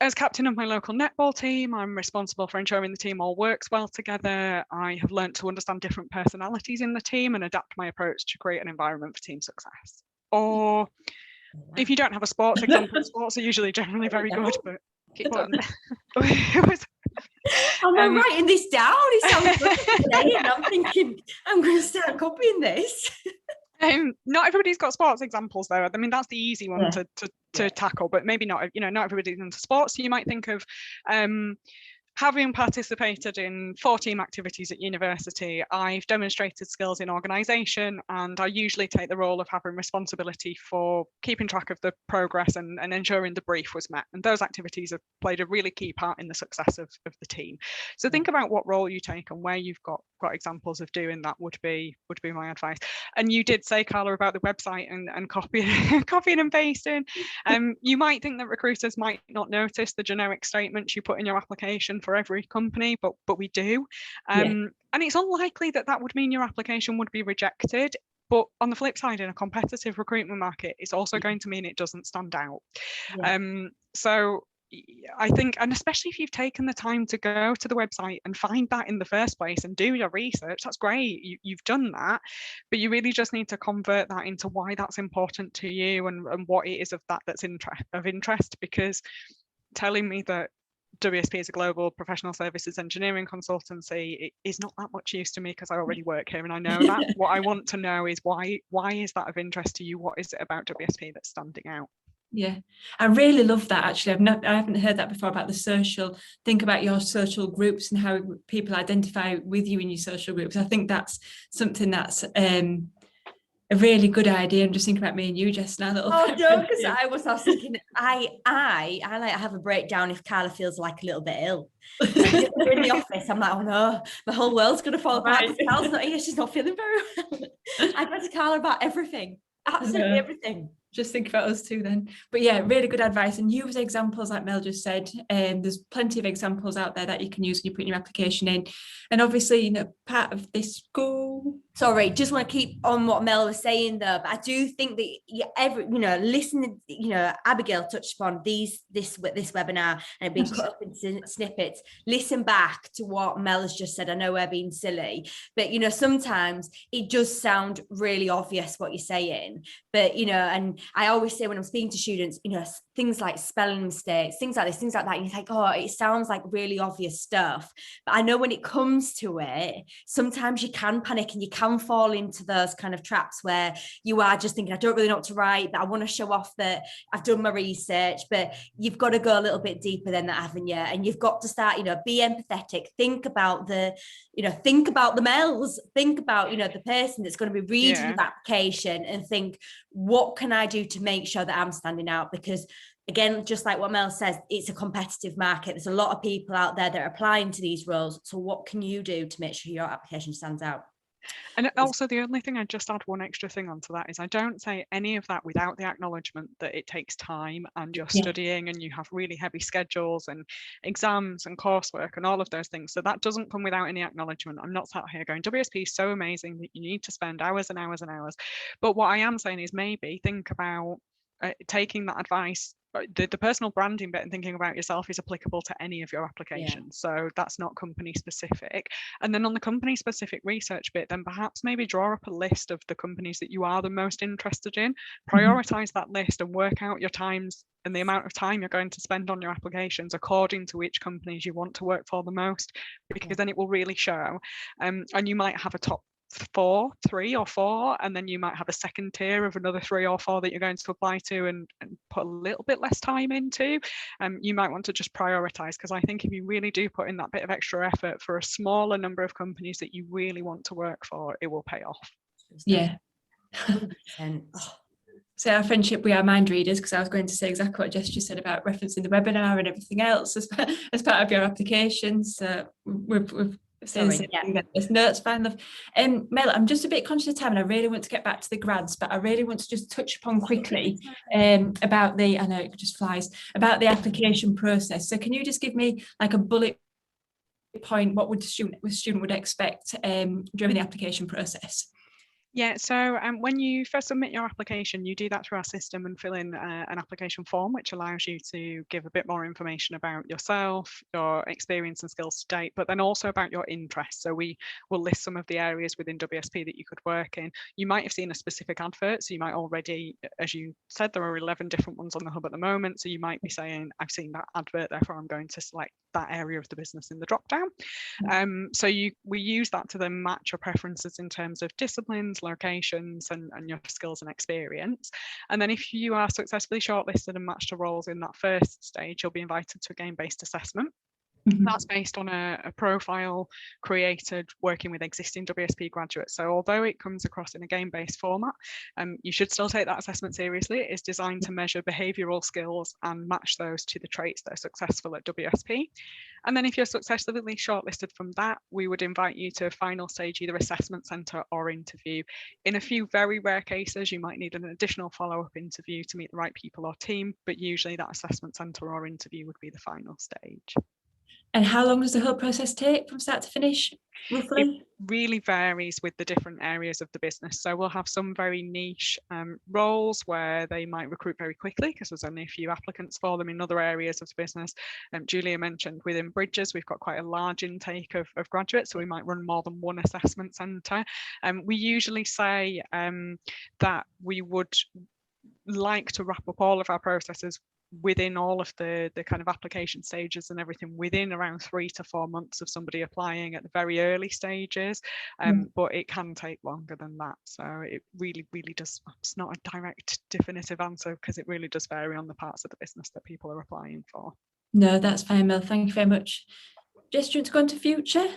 as captain of my local netball team, I'm responsible for ensuring the team all works well together. I have learned to understand different personalities in the team and adapt my approach to create an environment for team success. Or if you don't have a sports example, sports are usually generally very good, but I'm writing this down. It sounds good today, and I'm thinking I'm going to start copying this. Not everybody's got sports examples though. I mean, that's the easy one to tackle, but maybe not. Not everybody's into sports. So you might think of having participated in 4 team activities at university, I've demonstrated skills in organisation, and I usually take the role of having responsibility for keeping track of the progress and ensuring the brief was met. And those activities have played a really key part in the success of the team. So think about what role you take and where you've got examples of doing that would be my advice. And you did say, Carla, about the website and copying and pasting. You might think that recruiters might not notice the generic statements you put in your application for every company, but we do. And it's unlikely that would mean your application would be rejected. But on the flip side, in a competitive recruitment market, it's also going to mean it doesn't stand out. So I think, and especially if you've taken the time to go to the website and find that in the first place and do your research, that's great. You've done that, but you really just need to convert that into why that's important to you and what it is of that that's of interest, because telling me that WSP is a global professional services engineering consultancy, it is not that much use to me because I already work here and I know that. What I want to know is why is that of interest to you? What is it about WSP that's standing out? Yeah, I really love that actually. I haven't heard that before about the social. Think about your social groups and how people identify with you in your social groups. I think that's something that's a really good idea. I'm just thinking about me and you just now. Oh no, because I was thinking I like have a breakdown if Carla feels like a little bit ill. We're in the office, I'm like, oh no, my whole world's gonna fall apart. Carla's not here, she's not feeling very well. I go to Carla about everything, absolutely everything. Just think about us too then. But yeah, really good advice, and use examples like Mel just said. There's plenty of examples out there that you can use when you're putting your application in. And obviously, part of this school. Sorry, just want to keep on what Mel was saying though, but I do think that listening, Abigail touched upon this webinar and it being cut up into snippets. Listen back to what Mel has just said. I know we're being silly, but sometimes it does sound really obvious what you're saying, but and I always say when I'm speaking to students, things like spelling mistakes, things like this, things like that. And you think, oh, it sounds like really obvious stuff. But I know when it comes to it, sometimes you can panic and you can fall into those kind of traps where you are just thinking, I don't really know what to write, but I want to show off that I've done my research. But you've got to go a little bit deeper than that, haven't you? And you've got to start, be empathetic, think about the mails, think about, the person that's going to be reading the application, and think, what can I do to make sure that I'm standing out? Because again, just like what Mel says, it's a competitive market. There's a lot of people out there that are applying to these roles. So what can you do to make sure your application stands out? And also the only thing I'd just add one extra thing onto that is I don't say any of that without the acknowledgement that it takes time and you're studying and you have really heavy schedules and exams and coursework and all of those things. So that doesn't come without any acknowledgement. I'm not sat here going, WSP is so amazing that you need to spend hours and hours and hours. But what I am saying is maybe think about taking that advice, the personal branding bit, and thinking about yourself is applicable to any of your applications. So that's not company specific. And then on the company specific research bit, then perhaps maybe draw up a list of the companies that you are the most interested in, prioritize that list and work out your times and the amount of time you're going to spend on your applications according to which companies you want to work for the most, because then it will really show. And you might have a top 3 or 4, and then you might have a second tier of another 3 or 4 that you're going to apply to and put a little bit less time into. You might want to just prioritize, because I think if you really do put in that bit of extra effort for a smaller number of companies that you really want to work for, it will pay off. Yeah. So our friendship, we are mind readers, because I was going to say exactly what Jess just said about referencing the webinar and everything else as part of your application. So we've no, it's fine, love. Mel, I'm just a bit conscious of time and I really want to get back to the grads, but I really want to just touch upon quickly about the, I know it just flies, about the application process. So can you just give me like a bullet point, what would a student would expect during the application process? Yeah, so when you first submit your application, you do that through our system and fill in an application form, which allows you to give a bit more information about yourself, your experience and skills to date, but then also about your interests. So we will list some of the areas within WSP that you could work in. You might have seen a specific advert, so you might already, as you said, there are 11 different ones on the hub at the moment. So you might be saying, I've seen that advert, therefore I'm going to select that area of the business in the drop down. So we use that to then match your preferences in terms of disciplines, locations and your skills and experience. And then if you are successfully shortlisted and matched to roles in that first stage, you'll be invited to a game-based assessment. That's based on a profile created working with existing WSP graduates. So although it comes across in a game-based format, you should still take that assessment seriously. It is designed to measure behavioural skills and match those to the traits that are successful at WSP. And then if you're successfully shortlisted from that, we would invite you to a final stage, either assessment centre or interview. In a few very rare cases, you might need an additional follow-up interview to meet the right people or team, but usually that assessment centre or interview would be the final stage. And how long does the whole process take from start to finish, roughly? It really varies with the different areas of the business. So we'll have some very niche roles where they might recruit very quickly because there's only a few applicants for them. In other areas of the business, Julia mentioned within Bridges, we've got quite a large intake of graduates, so we might run more than one assessment centre. We usually say that we would like to wrap up all of our processes within all of the kind of application stages and everything within around 3 to 4 months of somebody applying at the very early stages, but it can take longer than that. So it really does, it's not a direct definitive answer because it really does vary on the parts of the business that people are applying for. No, that's fine, Mel, thank you very much. Jess, do you want to go into future?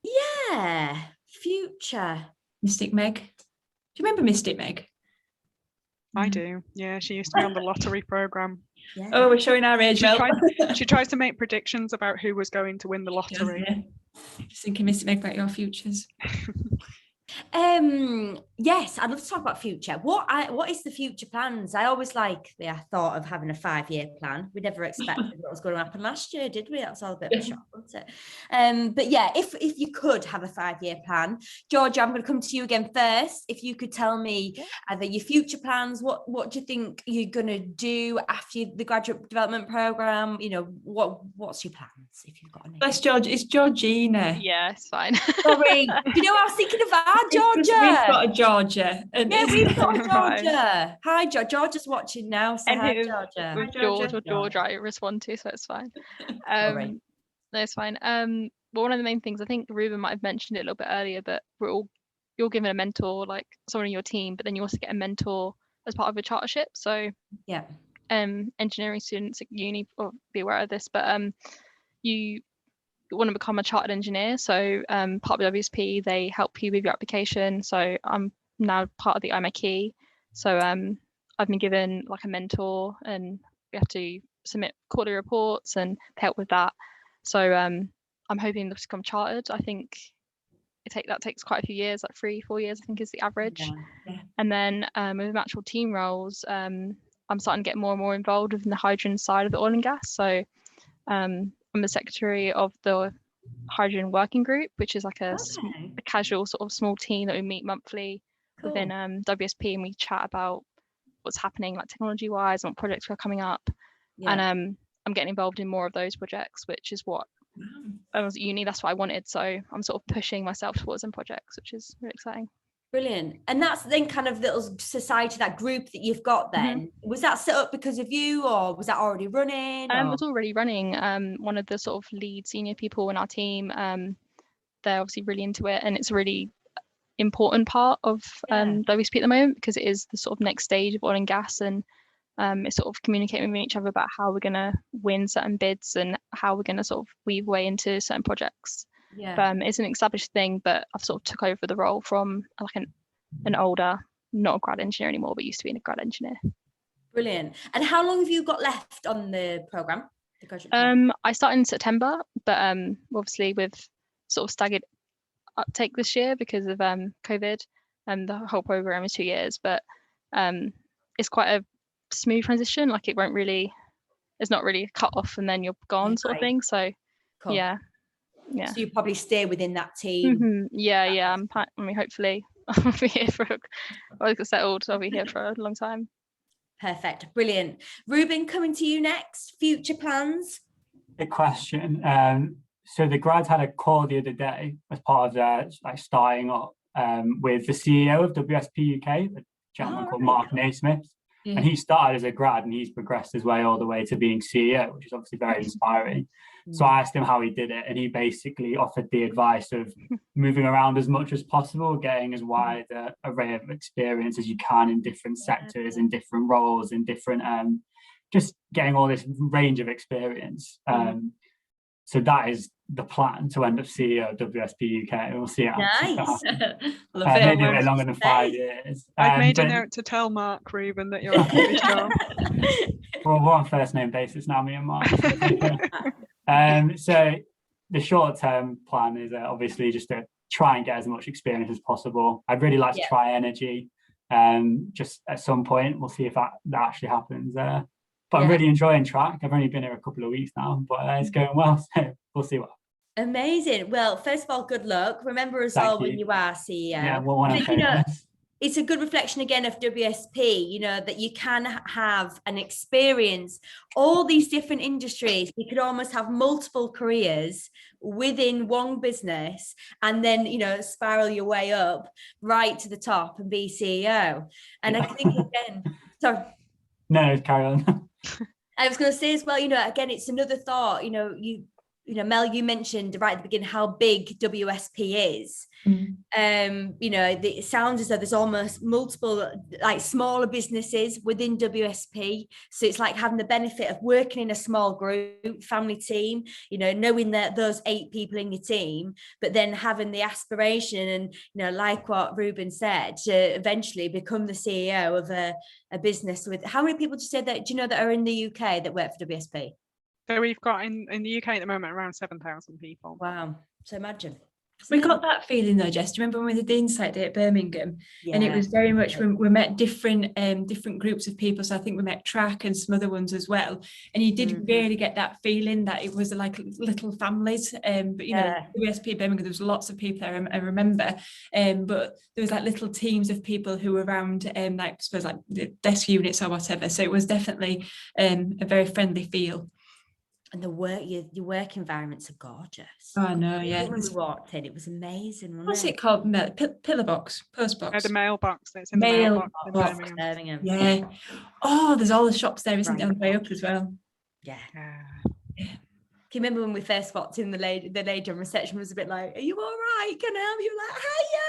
Yeah, future. Mystic Meg. Do you remember Mystic Meg? I do, yeah, she used to be on the lottery programme. Yeah. Oh, we're showing our age. She tries to make predictions about who was going to win the lottery. Yeah. Just thinking, Mystic Meg, about your futures. Yes, I'd love to talk about future. What is the future plans? I always like the thought of having a 5-year plan. We never expected what was going to happen last year, did we? That's all a bit of a shock, wasn't it? But yeah, if you could have a 5-year plan, Georgia, I'm going to come to you again first. If you could tell me either your future plans, what do you think you're going to do after the graduate development program? You know, what's your plans if you've got any? Bless George, it's Georgina. Yeah, it's fine. Sorry, you know, I was thinking of our Georgia. We've got a Georgia. Yeah, we've got a Georgia. Hi, Georgia's watching now. So and hi, it Georgia. was George or George I respond to, so it's fine. No, it's fine. Well, one of the main things, I think Ruben might have mentioned it a little bit earlier, but you're given a mentor, like someone in your team, but then you also get a mentor as part of a chartership. So yeah, engineering students at uni will be aware of this, but you want to become a chartered engineer. So part of WSP, they help you with your application. So I'm now part of the IMA-Key. So I've been given like a mentor, and we have to submit quarterly reports and help with that. So I'm hoping to become chartered. I think that takes quite a few years, like 3-4 years, I think is the average. Yeah. And then with actual team roles, I'm starting to get more and more involved within the hydrogen side of the oil and gas. So I'm the secretary of the hydrogen working group, which is like a casual sort of small team that we meet monthly within WSP, and we chat about what's happening, like technology wise, and what projects are coming up. And I'm getting involved in more of those projects, which is what I was at uni, that's what I wanted. So I'm sort of pushing myself towards some projects, which is really exciting. Brilliant. And that's then kind of little society, that group that you've got then. Was that set up because of you, or was that already running? It was already running. One of the sort of lead senior people in our team, they're obviously really into it, and it's a really important part of WSP at the moment, because it is the sort of next stage of oil and gas, and it's sort of communicating with each other about how we're going to win certain bids and how we're going to sort of weave way into certain projects. It's an established thing, but I've sort of took over the role from like an older, not a grad engineer anymore, but used to be a grad engineer. Brilliant. And how long have you got left on the programme? I started in September, but obviously with sort of staggered uptake this year because of COVID, and the whole programme is 2 years, but it's quite a smooth transition. Like it's not really cut off and then you're gone sort of thing. So yeah. So you probably stay within that team. Yeah. I mean, hopefully I'll be here I'll get settled, so I'll be here for a long time. Perfect. Brilliant. Ruben, coming to you next. Future plans? Good question. So the grads had a call the other day as part of their starting up with the CEO of WSP UK, a gentleman called Mark Naismith. And he started as a grad, and he's progressed his way all the way to being CEO, which is obviously very inspiring. So I asked him how he did it, and he basically offered the advice of moving around as much as possible, getting as wide an array of experience as you can in different sectors, in different roles, in different, just getting all this range of experience. So that is the plan, to end up CEO of WSP UK. We'll see how nice. Maybe a bit longer than 5 years. I've made a note to tell Mark, Ruben, that you're up for this job. Well, we're on first name basis now, me and Mark. So the short-term plan is obviously just to try and get as much experience as possible. I'd really like to try energy. Just at some point, we'll see if that actually happens. But I'm really enjoying track. I've only been here a couple of weeks now, but it's going well. So we'll see what happens. Amazing. Well, first of all, good luck. Remember us all when you are CEO. Yeah, we'll want to it's a good reflection again of WSP, that you can have an experience, all these different industries. You could almost have multiple careers within one business, and then, spiral your way up right to the top and be CEO. And I think again, sorry. No, carry on. I was going to say as well, again, it's another thought, Mel, you mentioned right at the beginning how big WSP is. It sounds as though there's almost multiple smaller businesses within WSP. So it's like having the benefit of working in a small group, family team, knowing that those 8 people in your team, but then having the aspiration and, like what Ruben said, to eventually become the CEO of a business with, how many people do you know that are in the UK that work for WSP? So we've got in the UK at the moment around 7,000 people. Wow. So imagine. We got that feeling though, Jess. Do you remember when we did the Insight Day at Birmingham? And it was very much when we met different groups of people. So I think we met Track and some other ones as well. And you did really get that feeling that it was like little families. But WSP Birmingham, there was lots of people there, I remember. But there was like little teams of people who were around, I suppose the desk units or whatever. So it was definitely a very friendly feel. And your work environments are gorgeous. Oh no, yeah. When we walked in, it was amazing. What's it called? Pillar box, post box. The mailbox. That's in the mailbox in Birmingham. Birmingham. Yeah. Oh, there's all the shops there, isn't there, on the way up as well? Yeah. Can you remember when we first walked in, the lady on reception was a bit like, "Are you all right? Can I help you?" Like, hiya.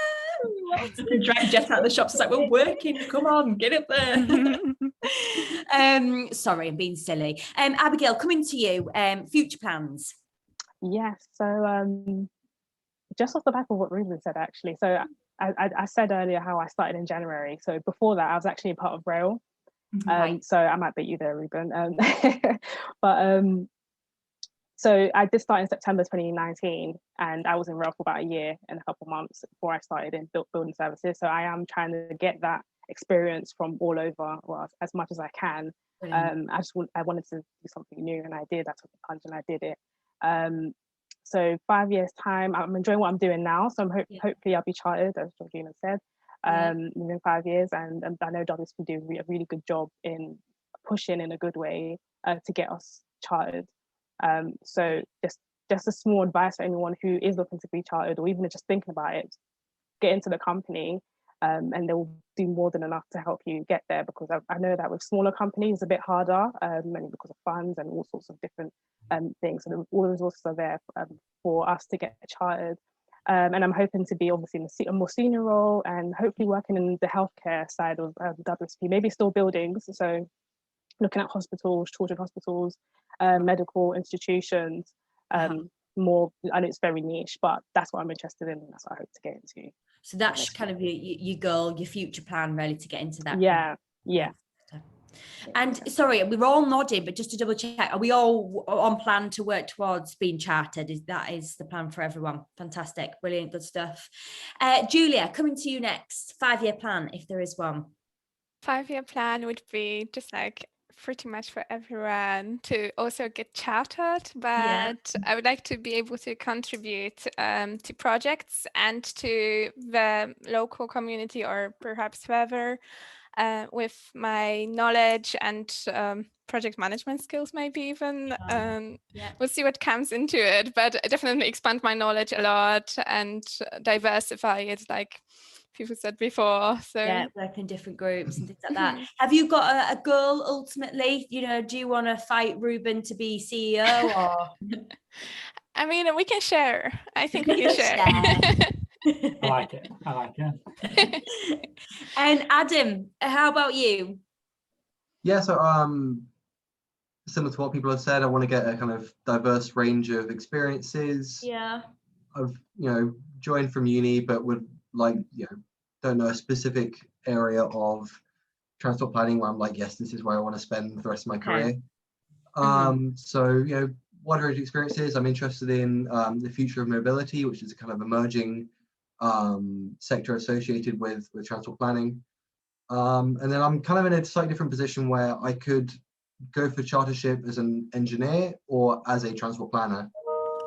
We dragged Jess out of the shops. It's like, we're working. Come on, get up there. Sorry, I'm being silly. Abigail, coming to you. Future plans. Yes. So just off the back of what Ruben said, actually. So I said earlier how I started in January. So before that, I was actually part of Rail. Right. So I might beat you there, Ruben. But so I did start in September 2019, and I was in Rail for about a year and a couple of months before I started in building services. So I am trying to get that experience from all over, well, as much as I can. I wanted to do something new, and I did. I took the plunge and I did it. So 5 years time, I'm enjoying what I'm doing now. So hopefully I'll be chartered, as Georgina said, within 5 years. And I know WSP do a really good job in pushing in a good way to get us chartered. So just a small advice for anyone who is looking to be chartered, or even just thinking about it: get into the company, and they'll do more than enough to help you get there. Because I know that with smaller companies, it's a bit harder, mainly because of funds and all sorts of different things. So all the resources are there for us to get chartered. And I'm hoping to be obviously in a more senior role, and hopefully working in the healthcare side of WSP, maybe still buildings. So looking at hospitals, children's hospitals, medical institutions, more. I know it's very niche, but that's what I'm interested in, and that's what I hope to get into. So that's kind of your goal, your future plan, really, to get into that. Yeah. And sorry, we were all nodding, but just to double check, are we all on plan to work towards being chartered? That is the plan for everyone? Fantastic, brilliant, good stuff. Julia, coming to you next. 5-year plan, if there is one. 5-year plan would be just like pretty much for everyone to also get chartered, but I would like to be able to contribute to projects and to the local community, or perhaps further, with my knowledge and project management skills, maybe even. We'll see what comes into it, but definitely expand my knowledge a lot and diversify it, like people said before. So work in different groups and things like that. Have you got a goal ultimately? Do you want to fight Ruben to be CEO, or? I mean, we can share. I think we can share. I like it. And Adam, how about you? Yeah, so similar to what people have said, I want to get a kind of diverse range of experiences. Yeah. I've joined from uni, but would like don't know a specific area of transport planning where I'm like, yes, this is where I want to spend the rest of my career. So wide range of experiences. I'm interested in the future of mobility, which is a kind of emerging sector associated with transport planning. And then I'm kind of in a slightly different position where I could go for chartership as an engineer or as a transport planner.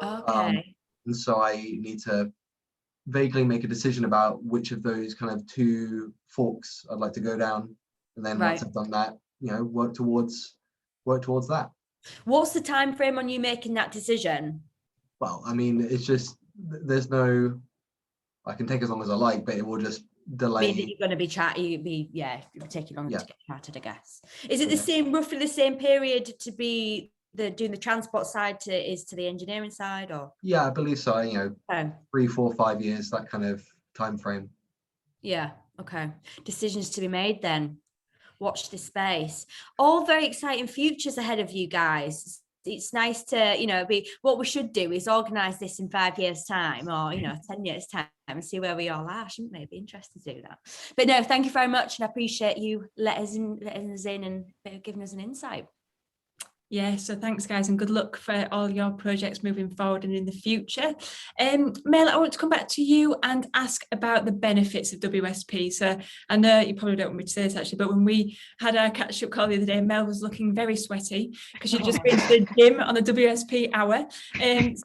Okay. And so I need to vaguely make a decision about which of those kind of two forks I'd like to go down, and then once I've done that, work towards that. What's the time frame on you making that decision? Well, I mean, it's just there's no. I can take as long as I like, but it will just delay. Mean that you're going to be it will take you longer to get chartered, I guess. Is it roughly the same period to be doing the transport side to the engineering side, or? Yeah, I believe so. 3, 4, 5 years, that kind of time frame. Yeah. Okay. Decisions to be made then. Watch this space. All very exciting futures ahead of you guys. It's nice to, what we should do is organise this in 5 years' time, or 10 years' time, and see where we all are. Shouldn't we be interested to do that? But no, thank you very much, and I appreciate you letting us in and giving us an insight. Yeah, so thanks guys, and good luck for all your projects moving forward and in the future. Mel, I want to come back to you and ask about the benefits of WSP. So I know you probably don't want me to say this actually, but when we had our catch-up call the other day, Mel was looking very sweaty because she'd just been to the gym on the WSP Hour.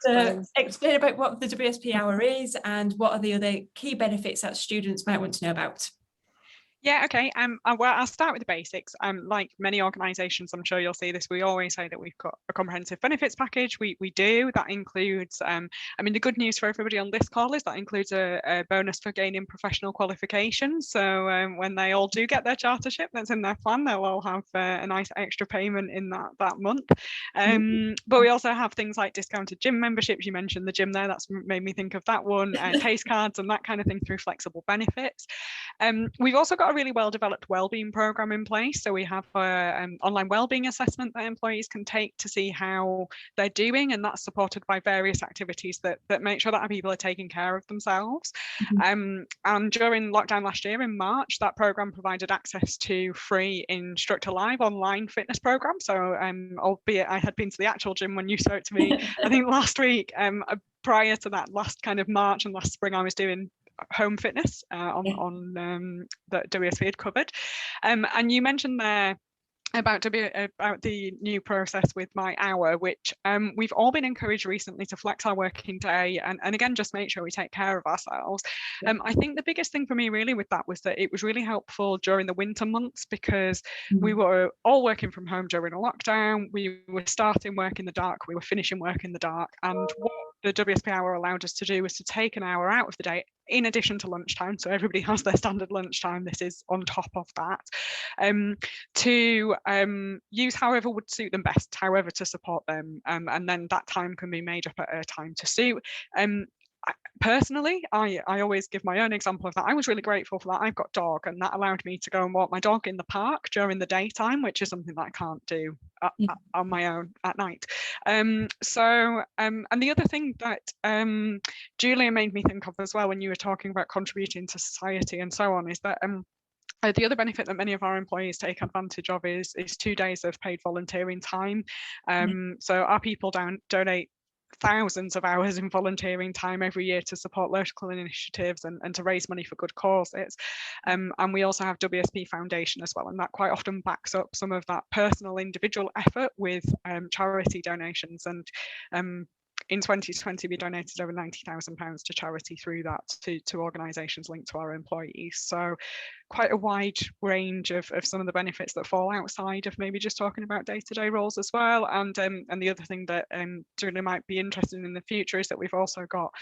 So explain about what the WSP Hour is and what are the other key benefits that students might want to know about. Yeah, okay. Well, I'll start with the basics. Like many organisations, I'm sure you'll see this, we always say that we've got a comprehensive benefits package. We do. That includes, I mean, the good news for everybody on this call is that includes a bonus for gaining professional qualifications. So when they all do get their chartership that's in their plan, they'll all have a nice extra payment in that month. But we also have things like discounted gym memberships. You mentioned the gym there. That's made me think of that one. Taste cards and that kind of thing through flexible benefits. We've also got a really well-developed wellbeing program in place. So we have an online wellbeing assessment that employees can take to see how they're doing, and that's supported by various activities that make sure that our people are taking care of themselves. And during lockdown last year in March, that program provided access to free Instructor Live online fitness program. So albeit I had been to the actual gym when you spoke to me, I think last week, prior to that last kind of March and last spring, I was doing home fitness on that WSP had covered. And you mentioned there about the new process with My Hour, which we've all been encouraged recently to flex our working day and again just make sure we take care of ourselves. I think the biggest thing for me really with that was that it was really helpful during the winter months, because we were all working from home during a lockdown. We were starting work in the dark, we were finishing work in the dark, and what the WSP Hour allowed us to do was to take an hour out of the day in addition to lunchtime. So everybody has their standard lunchtime. This is on top of that, to use however would suit them best, however to support them. And then that time can be made up at a time to suit. Personally, I always give my own example of that. I was really grateful for that. I've got a dog, and that allowed me to go and walk my dog in the park during the daytime, which is something that I can't do on my own at night. And the other thing that Julia made me think of as well when you were talking about contributing to society and so on is that the other benefit that many of our employees take advantage of is 2 days of paid volunteering time. So our people donate thousands of hours in volunteering time every year to support local initiatives and to raise money for good causes. And we also have WSP Foundation as well, and that quite often backs up some of that personal individual effort with charity donations. And in 2020, we donated over £90,000 to charity through that to organisations linked to our employees. So quite a wide range of some of the benefits that fall outside of maybe just talking about day-to-day roles as well. And the other thing that Julia might be interested in the future is that we've also got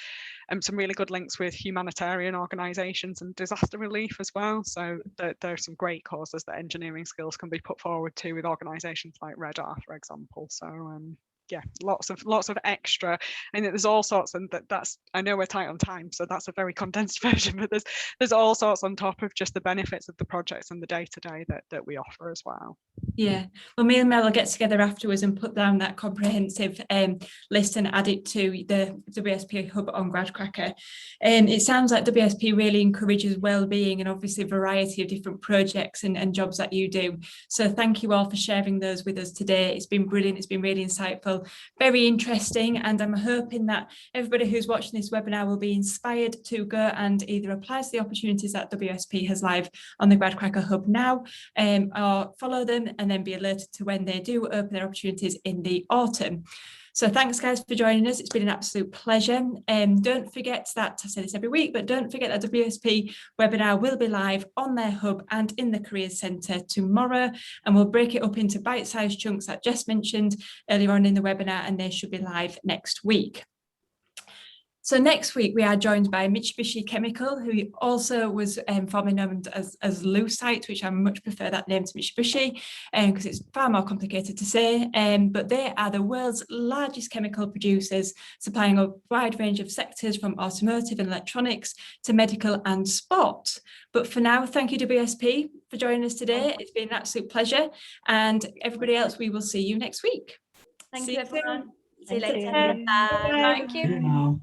some really good links with humanitarian organisations and disaster relief as well. So there are some great causes that engineering skills can be put forward to with organisations like Red R, for example. So yeah, lots of extra, and there's all sorts, and that's, I know we're tight on time, so that's a very condensed version, but there's all sorts on top of just the benefits of the projects and the day-to-day that we offer as well. Yeah, well, me and Mel will get together afterwards and put down that comprehensive list and add it to the WSP Hub on GradCracker. It sounds like WSP really encourages well-being and obviously a variety of different projects and jobs that you do. So thank you all for sharing those with us today. It's been brilliant. It's been really insightful, very interesting, and I'm hoping that everybody who's watching this webinar will be inspired to go and either apply to the opportunities that WSP has live on the GradCracker Hub now, or follow them and then be alerted to when they do open their opportunities in the autumn. So thanks guys for joining us. It's been an absolute pleasure. Don't forget that, I say this every week, but don't forget that WSP webinar will be live on their hub and in the Careers Centre tomorrow, and we'll break it up into bite-sized chunks that Jess mentioned earlier on in the webinar, and they should be live next week. So next week we are joined by Mitsubishi Chemical, who also was formerly known as Lucite, which I much prefer that name to Mitsubishi because it's far more complicated to say. But they are the world's largest chemical producers, supplying a wide range of sectors from automotive and electronics to medical and sport. But for now, thank you WSP for joining us today. It's been an absolute pleasure. And everybody else, we will see you next week. Thank you everyone. See you Thank later. you. Bye. Thank you.